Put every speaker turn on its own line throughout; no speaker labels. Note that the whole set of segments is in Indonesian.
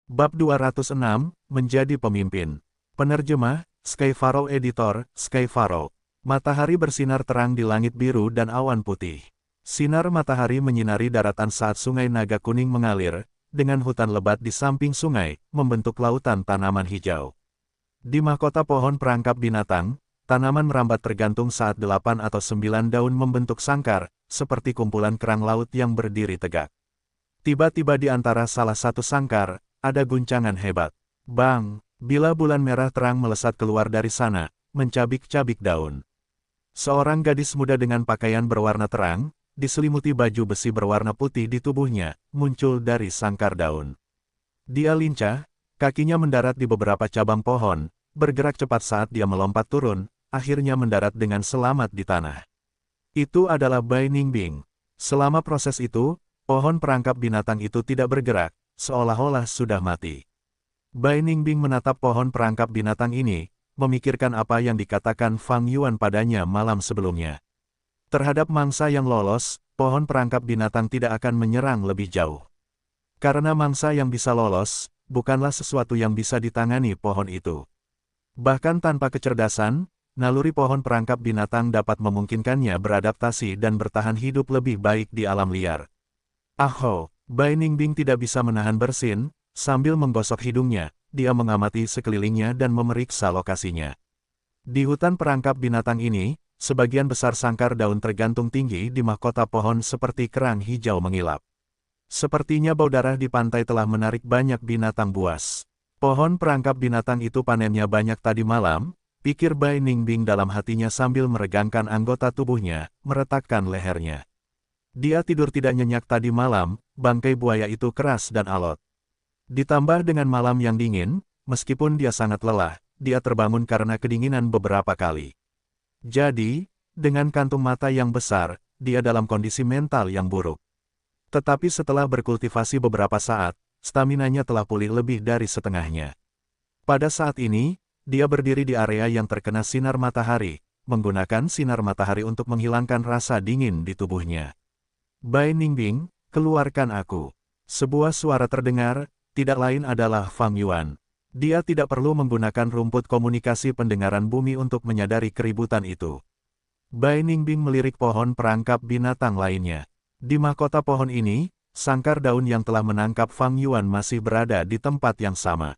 Bab 206, Menjadi Pemimpin. Penerjemah, Skyfaro. Editor, Skyfaro. Matahari bersinar terang di langit biru dan awan putih. Sinar matahari menyinari daratan saat sungai Naga Kuning mengalir, dengan hutan lebat di samping sungai, membentuk lautan tanaman hijau. Di mahkota pohon perangkap binatang, tanaman merambat tergantung saat 8 atau 9 daun membentuk sangkar, seperti kumpulan kerang laut yang berdiri tegak. Tiba-tiba di antara salah satu sangkar, ada guncangan hebat. Bang! Bila bulan merah terang melesat keluar dari sana, mencabik-cabik daun. Seorang gadis muda dengan pakaian berwarna terang, diselimuti baju besi berwarna putih di tubuhnya, muncul dari sangkar daun. Dia lincah, kakinya mendarat di beberapa cabang pohon, bergerak cepat saat dia melompat turun, akhirnya mendarat dengan selamat di tanah. Itu adalah Bai Ningbing. Selama proses itu, pohon perangkap binatang itu tidak bergerak, seolah-olah sudah mati. Bai Ningbing menatap pohon perangkap binatang ini, memikirkan apa yang dikatakan Fang Yuan padanya malam sebelumnya. Terhadap mangsa yang lolos, pohon perangkap binatang tidak akan menyerang lebih jauh. Karena mangsa yang bisa lolos, bukanlah sesuatu yang bisa ditangani pohon itu. Bahkan tanpa kecerdasan, naluri pohon perangkap binatang dapat memungkinkannya beradaptasi dan bertahan hidup lebih baik di alam liar. Aho! Bai Ningbing tidak bisa menahan bersin, sambil menggosok hidungnya, dia mengamati sekelilingnya dan memeriksa lokasinya. Di hutan perangkap binatang ini, sebagian besar sangkar daun tergantung tinggi di mahkota pohon seperti kerang hijau mengilap. Sepertinya bau darah di pantai telah menarik banyak binatang buas. Pohon perangkap binatang itu panennya banyak tadi malam, pikir Bai Ningbing dalam hatinya sambil meregangkan anggota tubuhnya, meretakkan lehernya. Dia tidur tidak nyenyak tadi malam, bangkai buaya itu keras dan alot. Ditambah dengan malam yang dingin, meskipun dia sangat lelah, dia terbangun karena kedinginan beberapa kali. Jadi, dengan kantung mata yang besar, dia dalam kondisi mental yang buruk. Tetapi setelah berkultivasi beberapa saat, staminanya telah pulih lebih dari setengahnya. Pada saat ini, dia berdiri di area yang terkena sinar matahari, menggunakan sinar matahari untuk menghilangkan rasa dingin di tubuhnya. Bai Ningbing, keluarkan aku. Sebuah suara terdengar, tidak lain adalah Fang Yuan. Dia tidak perlu menggunakan rumput komunikasi pendengaran bumi untuk menyadari keributan itu. Bai Ningbing melirik pohon perangkap binatang lainnya. Di mahkota pohon ini, sangkar daun yang telah menangkap Fang Yuan masih berada di tempat yang sama.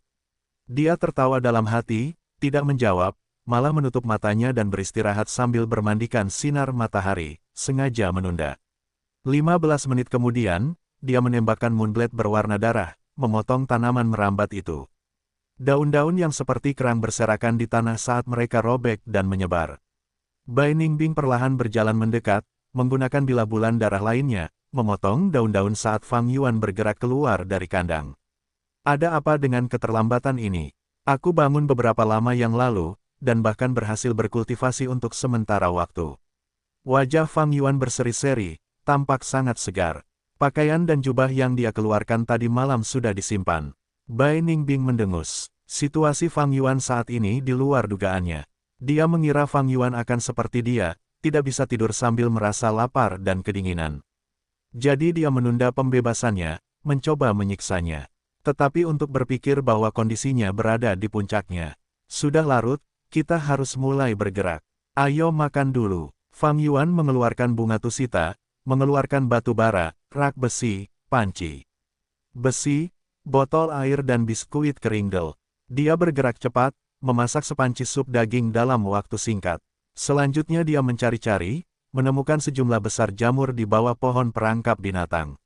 Dia tertawa dalam hati, tidak menjawab, malah menutup matanya dan beristirahat sambil bermandikan sinar matahari, sengaja menunda. 15 menit kemudian, dia menembakkan moonblade berwarna darah, memotong tanaman merambat itu. Daun-daun yang seperti kerang berserakan di tanah saat mereka robek dan menyebar. Bai Ningbing perlahan berjalan mendekat, menggunakan bilah bulan darah lainnya, memotong daun-daun saat Fang Yuan bergerak keluar dari kandang. Ada apa dengan keterlambatan ini? Aku bangun beberapa lama yang lalu, dan bahkan berhasil berkultivasi untuk sementara waktu. Wajah Fang Yuan berseri-seri, tampak sangat segar. Pakaian dan jubah yang dia keluarkan tadi malam sudah disimpan. Bai Ningbing mendengus. Situasi Fang Yuan saat ini di luar dugaannya. Dia mengira Fang Yuan akan seperti dia, tidak bisa tidur sambil merasa lapar dan kedinginan. Jadi dia menunda pembebasannya, mencoba menyiksanya. Tetapi untuk berpikir bahwa kondisinya berada di puncaknya. Sudah larut, kita harus mulai bergerak. Ayo makan dulu. Fang Yuan mengeluarkan bunga tusita, mengeluarkan batu bara, rak besi, panci besi, botol air dan biskuit keringdel. Dia bergerak cepat, memasak sepanci sup daging dalam waktu singkat. Selanjutnya dia mencari-cari, menemukan sejumlah besar jamur di bawah pohon perangkap binatang.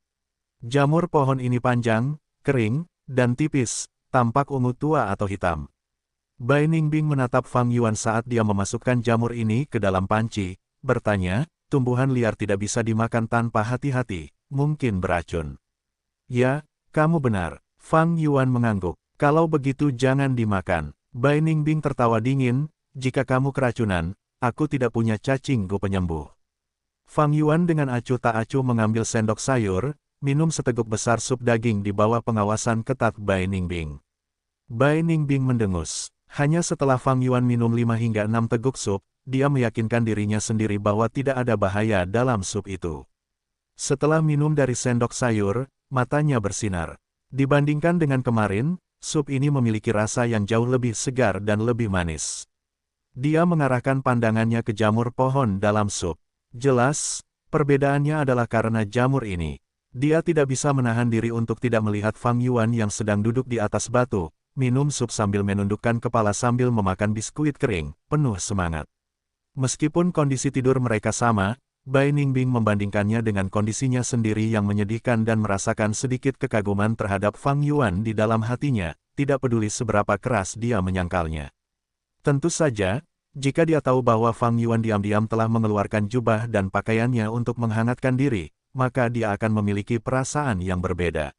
Jamur pohon ini panjang, kering, dan tipis, tampak ungu tua atau hitam. Bai Ningbing menatap Fang Yuan saat dia memasukkan jamur ini ke dalam panci, bertanya, tumbuhan liar tidak bisa dimakan tanpa hati-hati, mungkin beracun. Ya, kamu benar. Fang Yuan mengangguk. Kalau begitu jangan dimakan. Bai Ningbing tertawa dingin, jika kamu keracunan, aku tidak punya cacing go penyembuh. Fang Yuan dengan acuh tak acuh mengambil sendok sayur, minum seteguk besar sup daging di bawah pengawasan ketat Bai Ningbing. Bai Ningbing mendengus. Hanya setelah Fang Yuan minum 5 hingga 6 teguk sup, dia meyakinkan dirinya sendiri bahwa tidak ada bahaya dalam sup itu. Setelah minum dari sendok sayur, matanya bersinar. Dibandingkan dengan kemarin, sup ini memiliki rasa yang jauh lebih segar dan lebih manis. Dia mengarahkan pandangannya ke jamur pohon dalam sup. Jelas, perbedaannya adalah karena jamur ini. Dia tidak bisa menahan diri untuk tidak melihat Fang Yuan yang sedang duduk di atas batu, minum sup sambil menundukkan kepala sambil memakan biskuit kering, penuh semangat. Meskipun kondisi tidur mereka sama, Bai Ningbing membandingkannya dengan kondisinya sendiri yang menyedihkan dan merasakan sedikit kekaguman terhadap Fang Yuan di dalam hatinya, tidak peduli seberapa keras dia menyangkalnya. Tentu saja, jika dia tahu bahwa Fang Yuan diam-diam telah mengeluarkan jubah dan pakaiannya untuk menghangatkan diri, maka dia akan memiliki perasaan yang berbeda.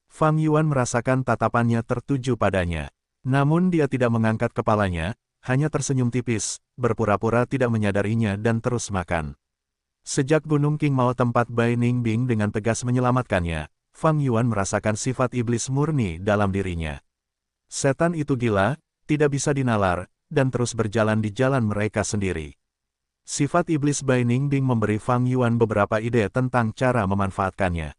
Fang Yuan merasakan tatapannya tertuju padanya. Namun dia tidak mengangkat kepalanya, hanya tersenyum tipis, berpura-pura tidak menyadarinya dan terus makan. Sejak Gunung King Mao tempat Bai Ningbing dengan tegas menyelamatkannya, Fang Yuan merasakan sifat iblis murni dalam dirinya. Setan itu gila, tidak bisa dinalar, dan terus berjalan di jalan mereka sendiri. Sifat iblis Bai Ningbing memberi Fang Yuan beberapa ide tentang cara memanfaatkannya.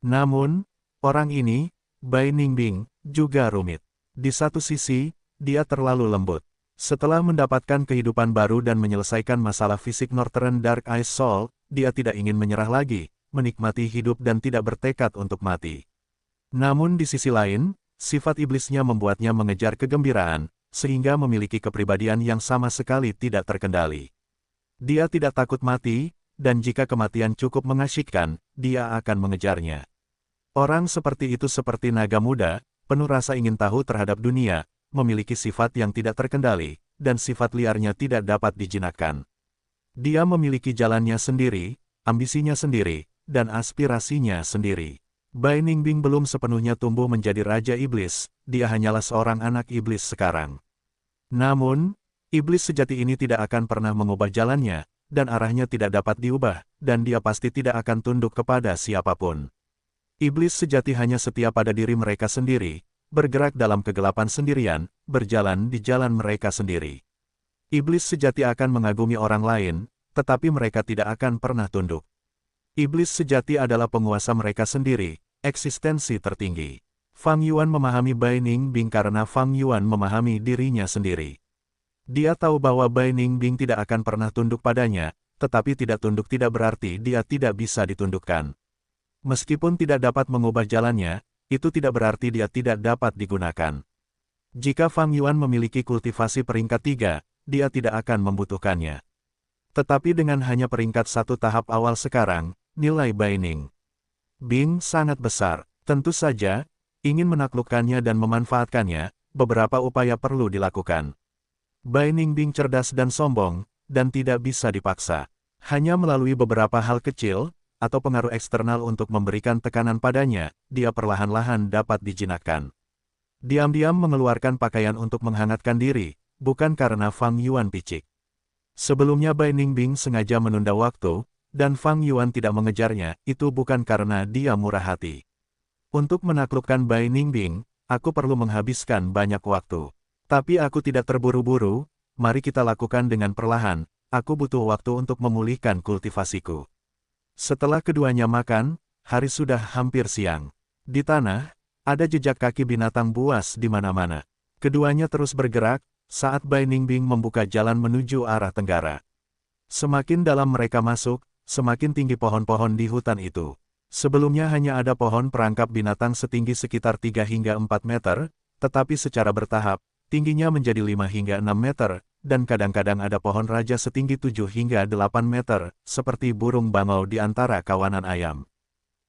Namun, orang ini, Bai Ningbing, juga rumit. Di satu sisi, dia terlalu lembut. Setelah mendapatkan kehidupan baru dan menyelesaikan masalah fisik Northern Dark Ice Soul, dia tidak ingin menyerah lagi, menikmati hidup dan tidak bertekad untuk mati. Namun di sisi lain, sifat iblisnya membuatnya mengejar kegembiraan, sehingga memiliki kepribadian yang sama sekali tidak terkendali. Dia tidak takut mati, dan jika kematian cukup mengasyikkan, dia akan mengejarnya. Orang seperti itu seperti naga muda, penuh rasa ingin tahu terhadap dunia, memiliki sifat yang tidak terkendali, dan sifat liarnya tidak dapat dijinakkan. Dia memiliki jalannya sendiri, ambisinya sendiri, dan aspirasinya sendiri. Bai Ningbing belum sepenuhnya tumbuh menjadi Raja Iblis, dia hanyalah seorang anak iblis sekarang. Namun, iblis sejati ini tidak akan pernah mengubah jalannya, dan arahnya tidak dapat diubah, dan dia pasti tidak akan tunduk kepada siapapun. Iblis sejati hanya setia pada diri mereka sendiri, bergerak dalam kegelapan sendirian, berjalan di jalan mereka sendiri. Iblis sejati akan mengagumi orang lain, tetapi mereka tidak akan pernah tunduk. Iblis sejati adalah penguasa mereka sendiri, eksistensi tertinggi. Fang Yuan memahami Bai Ningbing karena Fang Yuan memahami dirinya sendiri. Dia tahu bahwa Bai Ningbing tidak akan pernah tunduk padanya, tetapi tidak tunduk tidak berarti dia tidak bisa ditundukkan. Meskipun tidak dapat mengubah jalannya, itu tidak berarti dia tidak dapat digunakan. Jika Fang Yuan memiliki kultivasi peringkat 3, dia tidak akan membutuhkannya. Tetapi dengan hanya peringkat 1 tahap awal sekarang, nilai Bai Ningbing sangat besar. Tentu saja, ingin menaklukkannya dan memanfaatkannya, beberapa upaya perlu dilakukan. Bai Ningbing cerdas dan sombong, dan tidak bisa dipaksa. Hanya melalui beberapa hal kecil, atau pengaruh eksternal untuk memberikan tekanan padanya, dia perlahan-lahan dapat dijinakkan. Diam-diam mengeluarkan pakaian untuk menghangatkan diri, bukan karena Fang Yuan picik. Sebelumnya Bai Ningbing sengaja menunda waktu, dan Fang Yuan tidak mengejarnya, itu bukan karena dia murah hati. Untuk menaklukkan Bai Ningbing, aku perlu menghabiskan banyak waktu. Tapi aku tidak terburu-buru, mari kita lakukan dengan perlahan, aku butuh waktu untuk memulihkan kultivasiku. Setelah keduanya makan, hari sudah hampir siang. Di tanah, ada jejak kaki binatang buas di mana-mana. Keduanya terus bergerak, saat Bai Ningbing membuka jalan menuju arah tenggara. Semakin dalam mereka masuk, semakin tinggi pohon-pohon di hutan itu. Sebelumnya hanya ada pohon perangkap binatang setinggi sekitar 3 hingga 4 meter, tetapi secara bertahap, tingginya menjadi 5 hingga 6 meter, dan kadang-kadang ada pohon raja setinggi 7 hingga 8 meter, seperti burung bangau di antara kawanan ayam.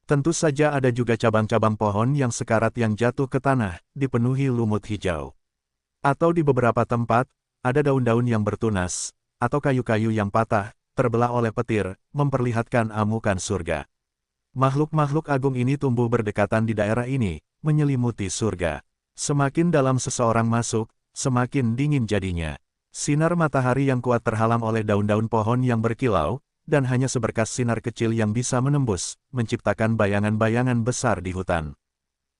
Tentu saja ada juga cabang-cabang pohon yang sekarat yang jatuh ke tanah, dipenuhi lumut hijau. Atau di beberapa tempat, ada daun-daun yang bertunas, atau kayu-kayu yang patah, terbelah oleh petir, memperlihatkan amukan surga. Makhluk-makhluk agung ini tumbuh berdekatan di daerah ini, menyelimuti surga. Semakin dalam seseorang masuk, semakin dingin jadinya. Sinar matahari yang kuat terhalang oleh daun-daun pohon yang berkilau, dan hanya seberkas sinar kecil yang bisa menembus, menciptakan bayangan-bayangan besar di hutan.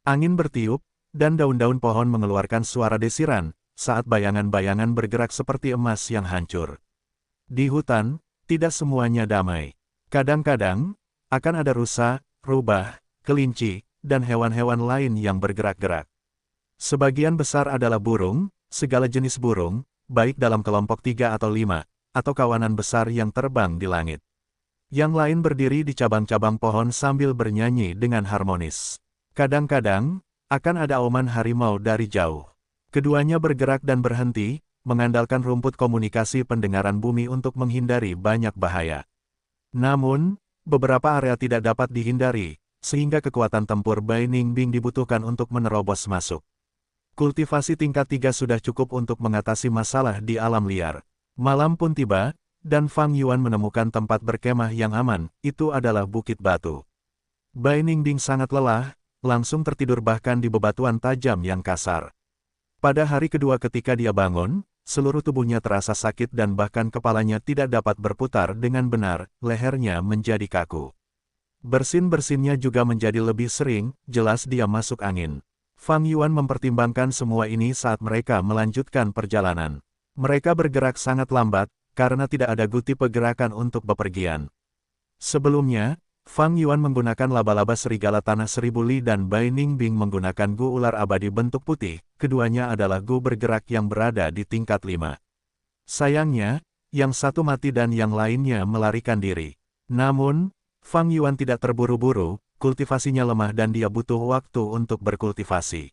Angin bertiup, dan daun-daun pohon mengeluarkan suara desiran, saat bayangan-bayangan bergerak seperti emas yang hancur. Di hutan, tidak semuanya damai. Kadang-kadang, akan ada rusa, rubah, kelinci, dan hewan-hewan lain yang bergerak-gerak. Sebagian besar adalah burung, segala jenis burung, baik dalam kelompok 3 atau 5, atau kawanan besar yang terbang di langit. Yang lain berdiri di cabang-cabang pohon sambil bernyanyi dengan harmonis. Kadang-kadang, akan ada auman harimau dari jauh. Keduanya bergerak dan berhenti, mengandalkan rumput komunikasi pendengaran bumi untuk menghindari banyak bahaya. Namun, beberapa area tidak dapat dihindari, sehingga kekuatan tempur Bai Ningbing dibutuhkan untuk menerobos masuk. Kultivasi tingkat 3 sudah cukup untuk mengatasi masalah di alam liar. Malam pun tiba, dan Fang Yuan menemukan tempat berkemah yang aman, itu adalah Bukit Batu. Bai Ningbing sangat lelah, langsung tertidur bahkan di bebatuan tajam yang kasar. Pada hari kedua ketika dia bangun, seluruh tubuhnya terasa sakit dan bahkan kepalanya tidak dapat berputar dengan benar, lehernya menjadi kaku. Bersin-bersinnya juga menjadi lebih sering, jelas dia masuk angin. Fang Yuan mempertimbangkan semua ini saat mereka melanjutkan perjalanan. Mereka bergerak sangat lambat, karena tidak ada guti pergerakan untuk bepergian. Sebelumnya, Fang Yuan menggunakan laba-laba serigala tanah 1000 li dan Bai Ningbing menggunakan gu ular abadi bentuk putih, keduanya adalah gu bergerak yang berada di tingkat 5. Sayangnya, yang satu mati dan yang lainnya melarikan diri. Namun, Fang Yuan tidak terburu-buru, kultivasinya lemah dan dia butuh waktu untuk berkultivasi.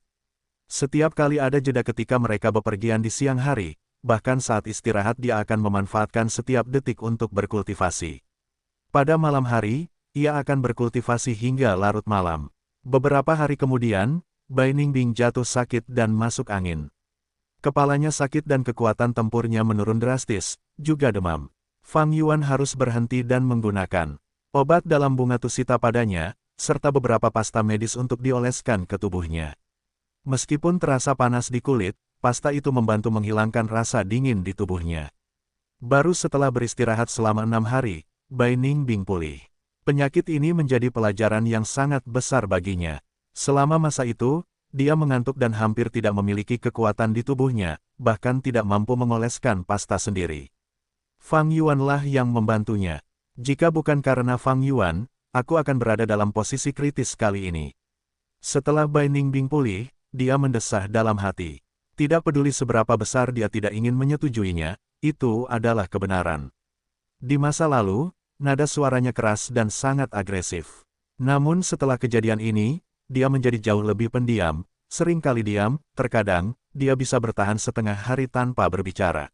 Setiap kali ada jeda ketika mereka bepergian di siang hari, bahkan saat istirahat dia akan memanfaatkan setiap detik untuk berkultivasi. Pada malam hari, ia akan berkultivasi hingga larut malam. Beberapa hari kemudian, Bai Ningbing jatuh sakit dan masuk angin. Kepalanya sakit dan kekuatan tempurnya menurun drastis, juga demam. Fang Yuan harus berhenti dan menggunakan obat dalam bunga tusita padanya, serta beberapa pasta medis untuk dioleskan ke tubuhnya. Meskipun terasa panas di kulit, pasta itu membantu menghilangkan rasa dingin di tubuhnya. Baru setelah beristirahat selama 6 hari, Bai Ningbing pulih. Penyakit ini menjadi pelajaran yang sangat besar baginya. Selama masa itu, dia mengantuk dan hampir tidak memiliki kekuatan di tubuhnya, bahkan tidak mampu mengoleskan pasta sendiri. Fang Yuan lah yang membantunya. Jika bukan karena Fang Yuan, aku akan berada dalam posisi kritis kali ini. Setelah Bai Ningbing pulih, dia mendesah dalam hati. Tidak peduli seberapa besar dia tidak ingin menyetujuinya, itu adalah kebenaran. Di masa lalu, nada suaranya keras dan sangat agresif. Namun setelah kejadian ini, dia menjadi jauh lebih pendiam, seringkali diam, terkadang, dia bisa bertahan setengah hari tanpa berbicara.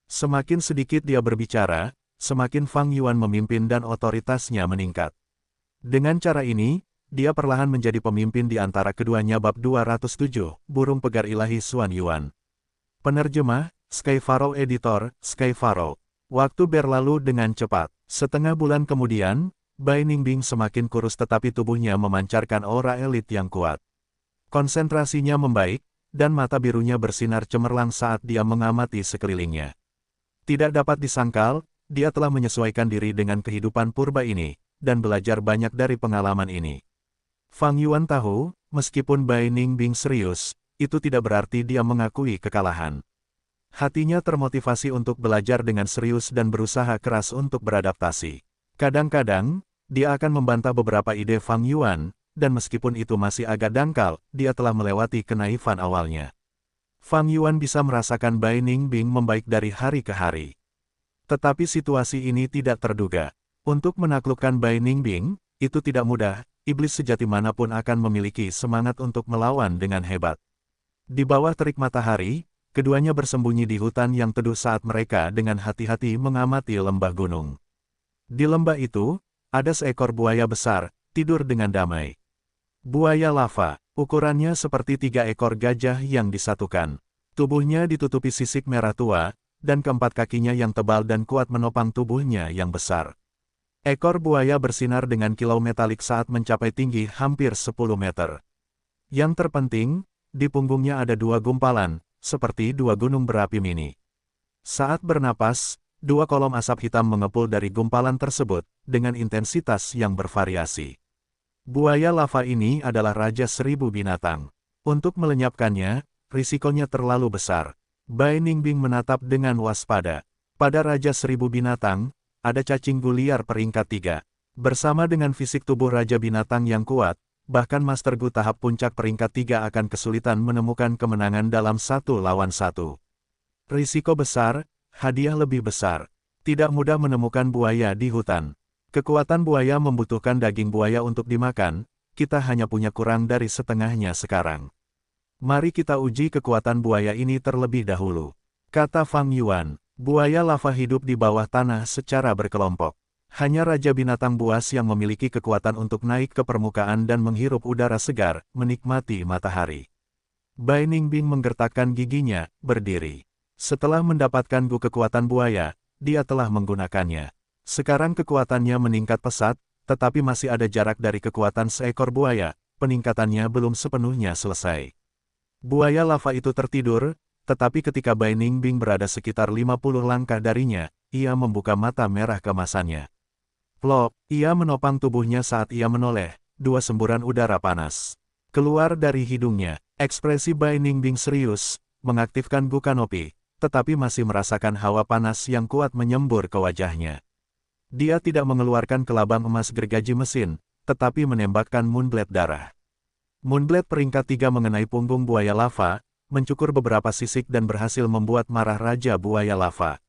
Semakin sedikit dia berbicara, semakin Fang Yuan memimpin dan otoritasnya meningkat. Dengan cara ini, dia perlahan menjadi pemimpin di antara keduanya. Bab 207, Burung Pegar Ilahi Xuan Yuan. Penerjemah, Sky Pharaoh. Editor, Sky Pharaoh. Waktu berlalu dengan cepat. Setengah bulan kemudian, Bai Ningbing semakin kurus tetapi tubuhnya memancarkan aura elit yang kuat. Konsentrasinya membaik, dan mata birunya bersinar cemerlang saat dia mengamati sekelilingnya. Tidak dapat disangkal, dia telah menyesuaikan diri dengan kehidupan purba ini, dan belajar banyak dari pengalaman ini. Fang Yuan tahu, meskipun Bai Ningbing serius, itu tidak berarti dia mengakui kekalahan. Hatinya termotivasi untuk belajar dengan serius dan berusaha keras untuk beradaptasi. Kadang-kadang, dia akan membantah beberapa ide Fang Yuan, dan meskipun itu masih agak dangkal, dia telah melewati kenaifan awalnya. Fang Yuan bisa merasakan Bai Ningbing membaik dari hari ke hari. Tetapi situasi ini tidak terduga. Untuk menaklukkan Bai Ningbing, itu tidak mudah. Iblis sejati manapun akan memiliki semangat untuk melawan dengan hebat. Di bawah terik matahari, keduanya bersembunyi di hutan yang teduh saat mereka dengan hati-hati mengamati lembah gunung. Di lembah itu, ada seekor buaya besar, tidur dengan damai. Buaya lava, ukurannya seperti 3 ekor gajah yang disatukan. Tubuhnya ditutupi sisik merah tua, dan keempat kakinya yang tebal dan kuat menopang tubuhnya yang besar. Ekor buaya bersinar dengan kilau metalik saat mencapai tinggi hampir 10 meter. Yang terpenting, di punggungnya ada 2 gumpalan, seperti 2 gunung berapi mini. Saat bernapas, 2 kolom asap hitam mengepul dari gumpalan tersebut, dengan intensitas yang bervariasi. Buaya lava ini adalah Raja 1000 binatang. Untuk melenyapkannya, risikonya terlalu besar. Bai Ningbing menatap dengan waspada. Pada Raja 1000 binatang, ada cacing liar peringkat 3. Bersama dengan fisik tubuh Raja Binatang yang kuat, bahkan Master Gu tahap puncak peringkat 3 akan kesulitan menemukan kemenangan dalam 1 lawan 1. Risiko besar, hadiah lebih besar. Tidak mudah menemukan buaya di hutan. Kekuatan buaya membutuhkan daging buaya untuk dimakan, kita hanya punya kurang dari setengahnya sekarang. Mari kita uji kekuatan buaya ini terlebih dahulu. Kata Fang Yuan, buaya lava hidup di bawah tanah secara berkelompok. Hanya Raja Binatang Buas yang memiliki kekuatan untuk naik ke permukaan dan menghirup udara segar, menikmati matahari. Bai Ningbing menggertakkan giginya, berdiri. Setelah mendapatkan kekuatan buaya, dia telah menggunakannya. Sekarang kekuatannya meningkat pesat, tetapi masih ada jarak dari kekuatan seekor buaya, peningkatannya belum sepenuhnya selesai. Buaya lava itu tertidur, tetapi ketika Bai Ningbing berada sekitar 50 langkah darinya, ia membuka mata merah keemasannya. Plop, ia menopang tubuhnya saat ia menoleh, 2 semburan udara panas keluar dari hidungnya. Ekspresi Bai Ningbing serius, mengaktifkan Gu Kanopi, tetapi masih merasakan hawa panas yang kuat menyembur ke wajahnya. Dia tidak mengeluarkan kelabang emas gergaji mesin, tetapi menembakkan Moonblade darah. Moonblade peringkat 3 mengenai punggung buaya lava, mencukur beberapa sisik dan berhasil membuat marah Raja Buaya Lava.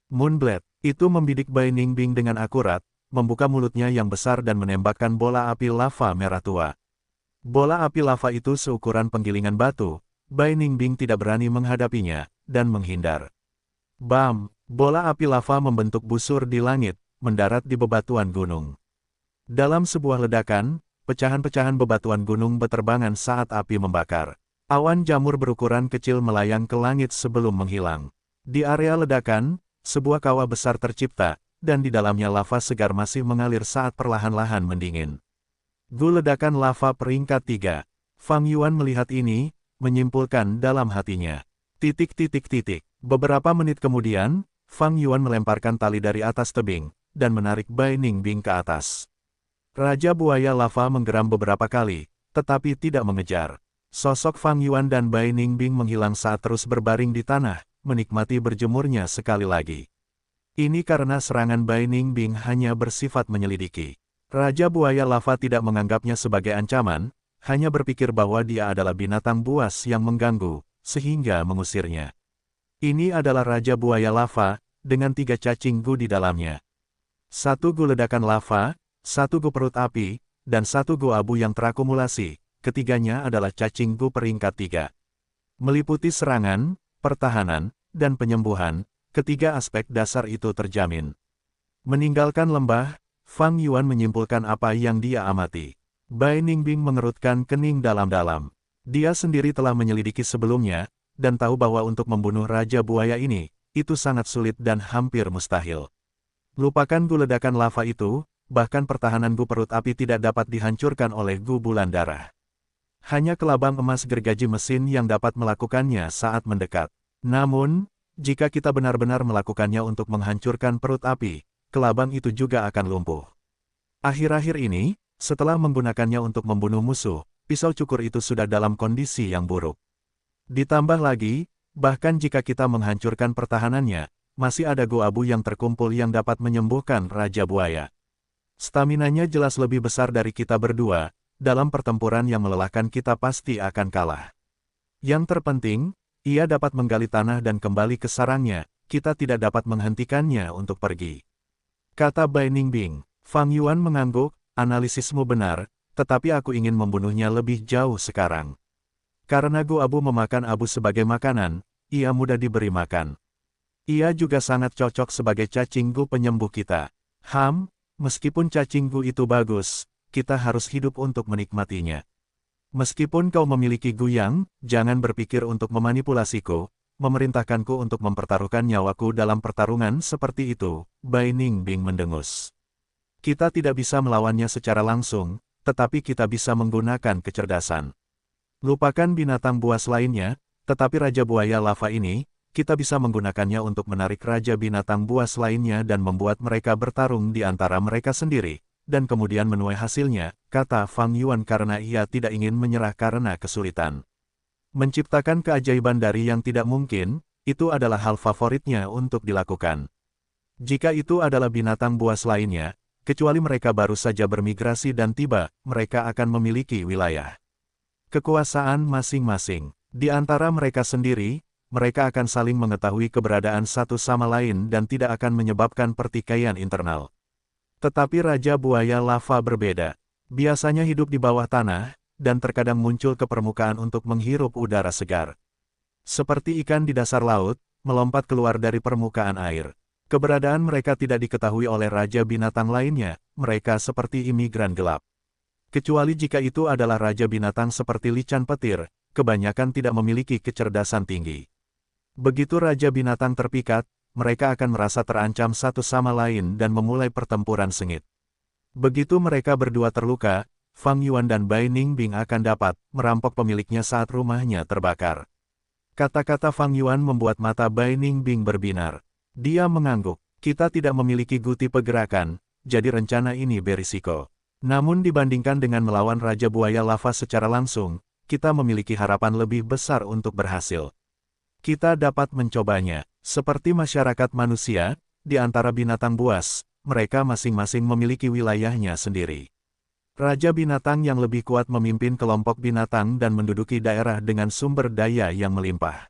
Moonblade, itu membidik Bai Ningbing dengan akurat, membuka mulutnya yang besar dan menembakkan bola api lava merah tua. Bola api lava itu seukuran penggilingan batu, Bai Ningbing tidak berani menghadapinya, dan menghindar. Bam! Bola api lava membentuk busur di langit, mendarat di bebatuan gunung. Dalam sebuah ledakan, pecahan-pecahan bebatuan gunung beterbangan saat api membakar. Awan jamur berukuran kecil melayang ke langit sebelum menghilang. Di area ledakan, sebuah kawah besar tercipta, dan di dalamnya lava segar masih mengalir saat perlahan-lahan mendingin. Gu ledakan lava peringkat 3. Fang Yuan melihat ini, menyimpulkan dalam hatinya. Beberapa menit kemudian, Fang Yuan melemparkan tali dari atas tebing, dan menarik Bai Ningbing ke atas. Raja Buaya Lava menggeram beberapa kali, tetapi tidak mengejar. Sosok Fang Yuan dan Bai Ningbing menghilang saat terus berbaring di tanah, menikmati berjemurnya sekali lagi. Ini karena serangan Bai Ningbing hanya bersifat menyelidiki. Raja Buaya Lava tidak menganggapnya sebagai ancaman, hanya berpikir bahwa dia adalah binatang buas yang mengganggu, sehingga mengusirnya. Ini adalah Raja Buaya Lava, dengan 3 cacing gu di dalamnya. 1 gu ledakan lava, 1 gu perut api, dan 1 gu abu yang terakumulasi, ketiganya adalah cacing gu peringkat 3. Meliputi serangan, pertahanan, dan penyembuhan, ketiga aspek dasar itu terjamin. Meninggalkan lembah, Fang Yuan menyimpulkan apa yang dia amati. Bai Ningbing mengerutkan kening dalam-dalam. Dia sendiri telah menyelidiki sebelumnya, dan tahu bahwa untuk membunuh Raja Buaya ini, itu sangat sulit dan hampir mustahil. Lupakan gu ledakan lava itu, bahkan pertahanan gu perut api tidak dapat dihancurkan oleh gu bulan darah. Hanya kelabang emas gergaji mesin yang dapat melakukannya saat mendekat. Namun, jika kita benar-benar melakukannya untuk menghancurkan perut api, kelabang itu juga akan lumpuh. Akhir-akhir ini, setelah menggunakannya untuk membunuh musuh, pisau cukur itu sudah dalam kondisi yang buruk. Ditambah lagi, bahkan jika kita menghancurkan pertahanannya, masih ada gu abu yang terkumpul yang dapat menyembuhkan Raja Buaya. Staminanya jelas lebih besar dari kita berdua, dalam pertempuran yang melelahkan kita pasti akan kalah. Yang terpenting, ia dapat menggali tanah dan kembali ke sarangnya, kita tidak dapat menghentikannya untuk pergi. Kata Bai Ningbing. Fang Yuan mengangguk, analisismu benar, tetapi aku ingin membunuhnya lebih jauh sekarang. Karena gu abu memakan abu sebagai makanan, ia mudah diberi makan. Ia juga sangat cocok sebagai cacing gu penyembuh kita. Meskipun cacing gu itu bagus, kita harus hidup untuk menikmatinya. Meskipun kau memiliki guyang, jangan berpikir untuk memanipulasiku, memerintahkanku untuk mempertaruhkan nyawaku dalam pertarungan seperti itu, Bai Ningbing mendengus. Kita tidak bisa melawannya secara langsung, tetapi kita bisa menggunakan kecerdasan. Lupakan binatang buas lainnya, tetapi Raja Buaya Lava ini, kita bisa menggunakannya untuk menarik Raja Binatang Buas lainnya dan membuat mereka bertarung di antara mereka sendiri, dan kemudian menuai hasilnya, kata Fang Yuan karena ia tidak ingin menyerah karena kesulitan. Menciptakan keajaiban dari yang tidak mungkin, itu adalah hal favoritnya untuk dilakukan. Jika itu adalah binatang buas lainnya, kecuali mereka baru saja bermigrasi dan tiba, mereka akan memiliki wilayah kekuasaan masing-masing. Di antara mereka sendiri, mereka akan saling mengetahui keberadaan satu sama lain dan tidak akan menyebabkan pertikaian internal. Tetapi Raja Buaya Lava berbeda. Biasanya hidup di bawah tanah, dan terkadang muncul ke permukaan untuk menghirup udara segar. Seperti ikan di dasar laut, melompat keluar dari permukaan air. Keberadaan mereka tidak diketahui oleh Raja Binatang lainnya, mereka seperti imigran gelap. Kecuali jika itu adalah Raja Binatang seperti Lican Petir, kebanyakan tidak memiliki kecerdasan tinggi. Begitu Raja Binatang terpikat, mereka akan merasa terancam satu sama lain dan memulai pertempuran sengit. Begitu mereka berdua terluka, Fang Yuan dan Bai Ningbing akan dapat merampok pemiliknya saat rumahnya terbakar. Kata-kata Fang Yuan membuat mata Bai Ningbing berbinar. Dia mengangguk. Kita tidak memiliki guti pergerakan, jadi rencana ini berisiko. Namun dibandingkan dengan melawan Raja Buaya Lava secara langsung, kita memiliki harapan lebih besar untuk berhasil. Kita dapat mencobanya. Seperti masyarakat manusia, di antara binatang buas, mereka masing-masing memiliki wilayahnya sendiri. Raja binatang yang lebih kuat memimpin kelompok binatang dan menduduki daerah dengan sumber daya yang melimpah.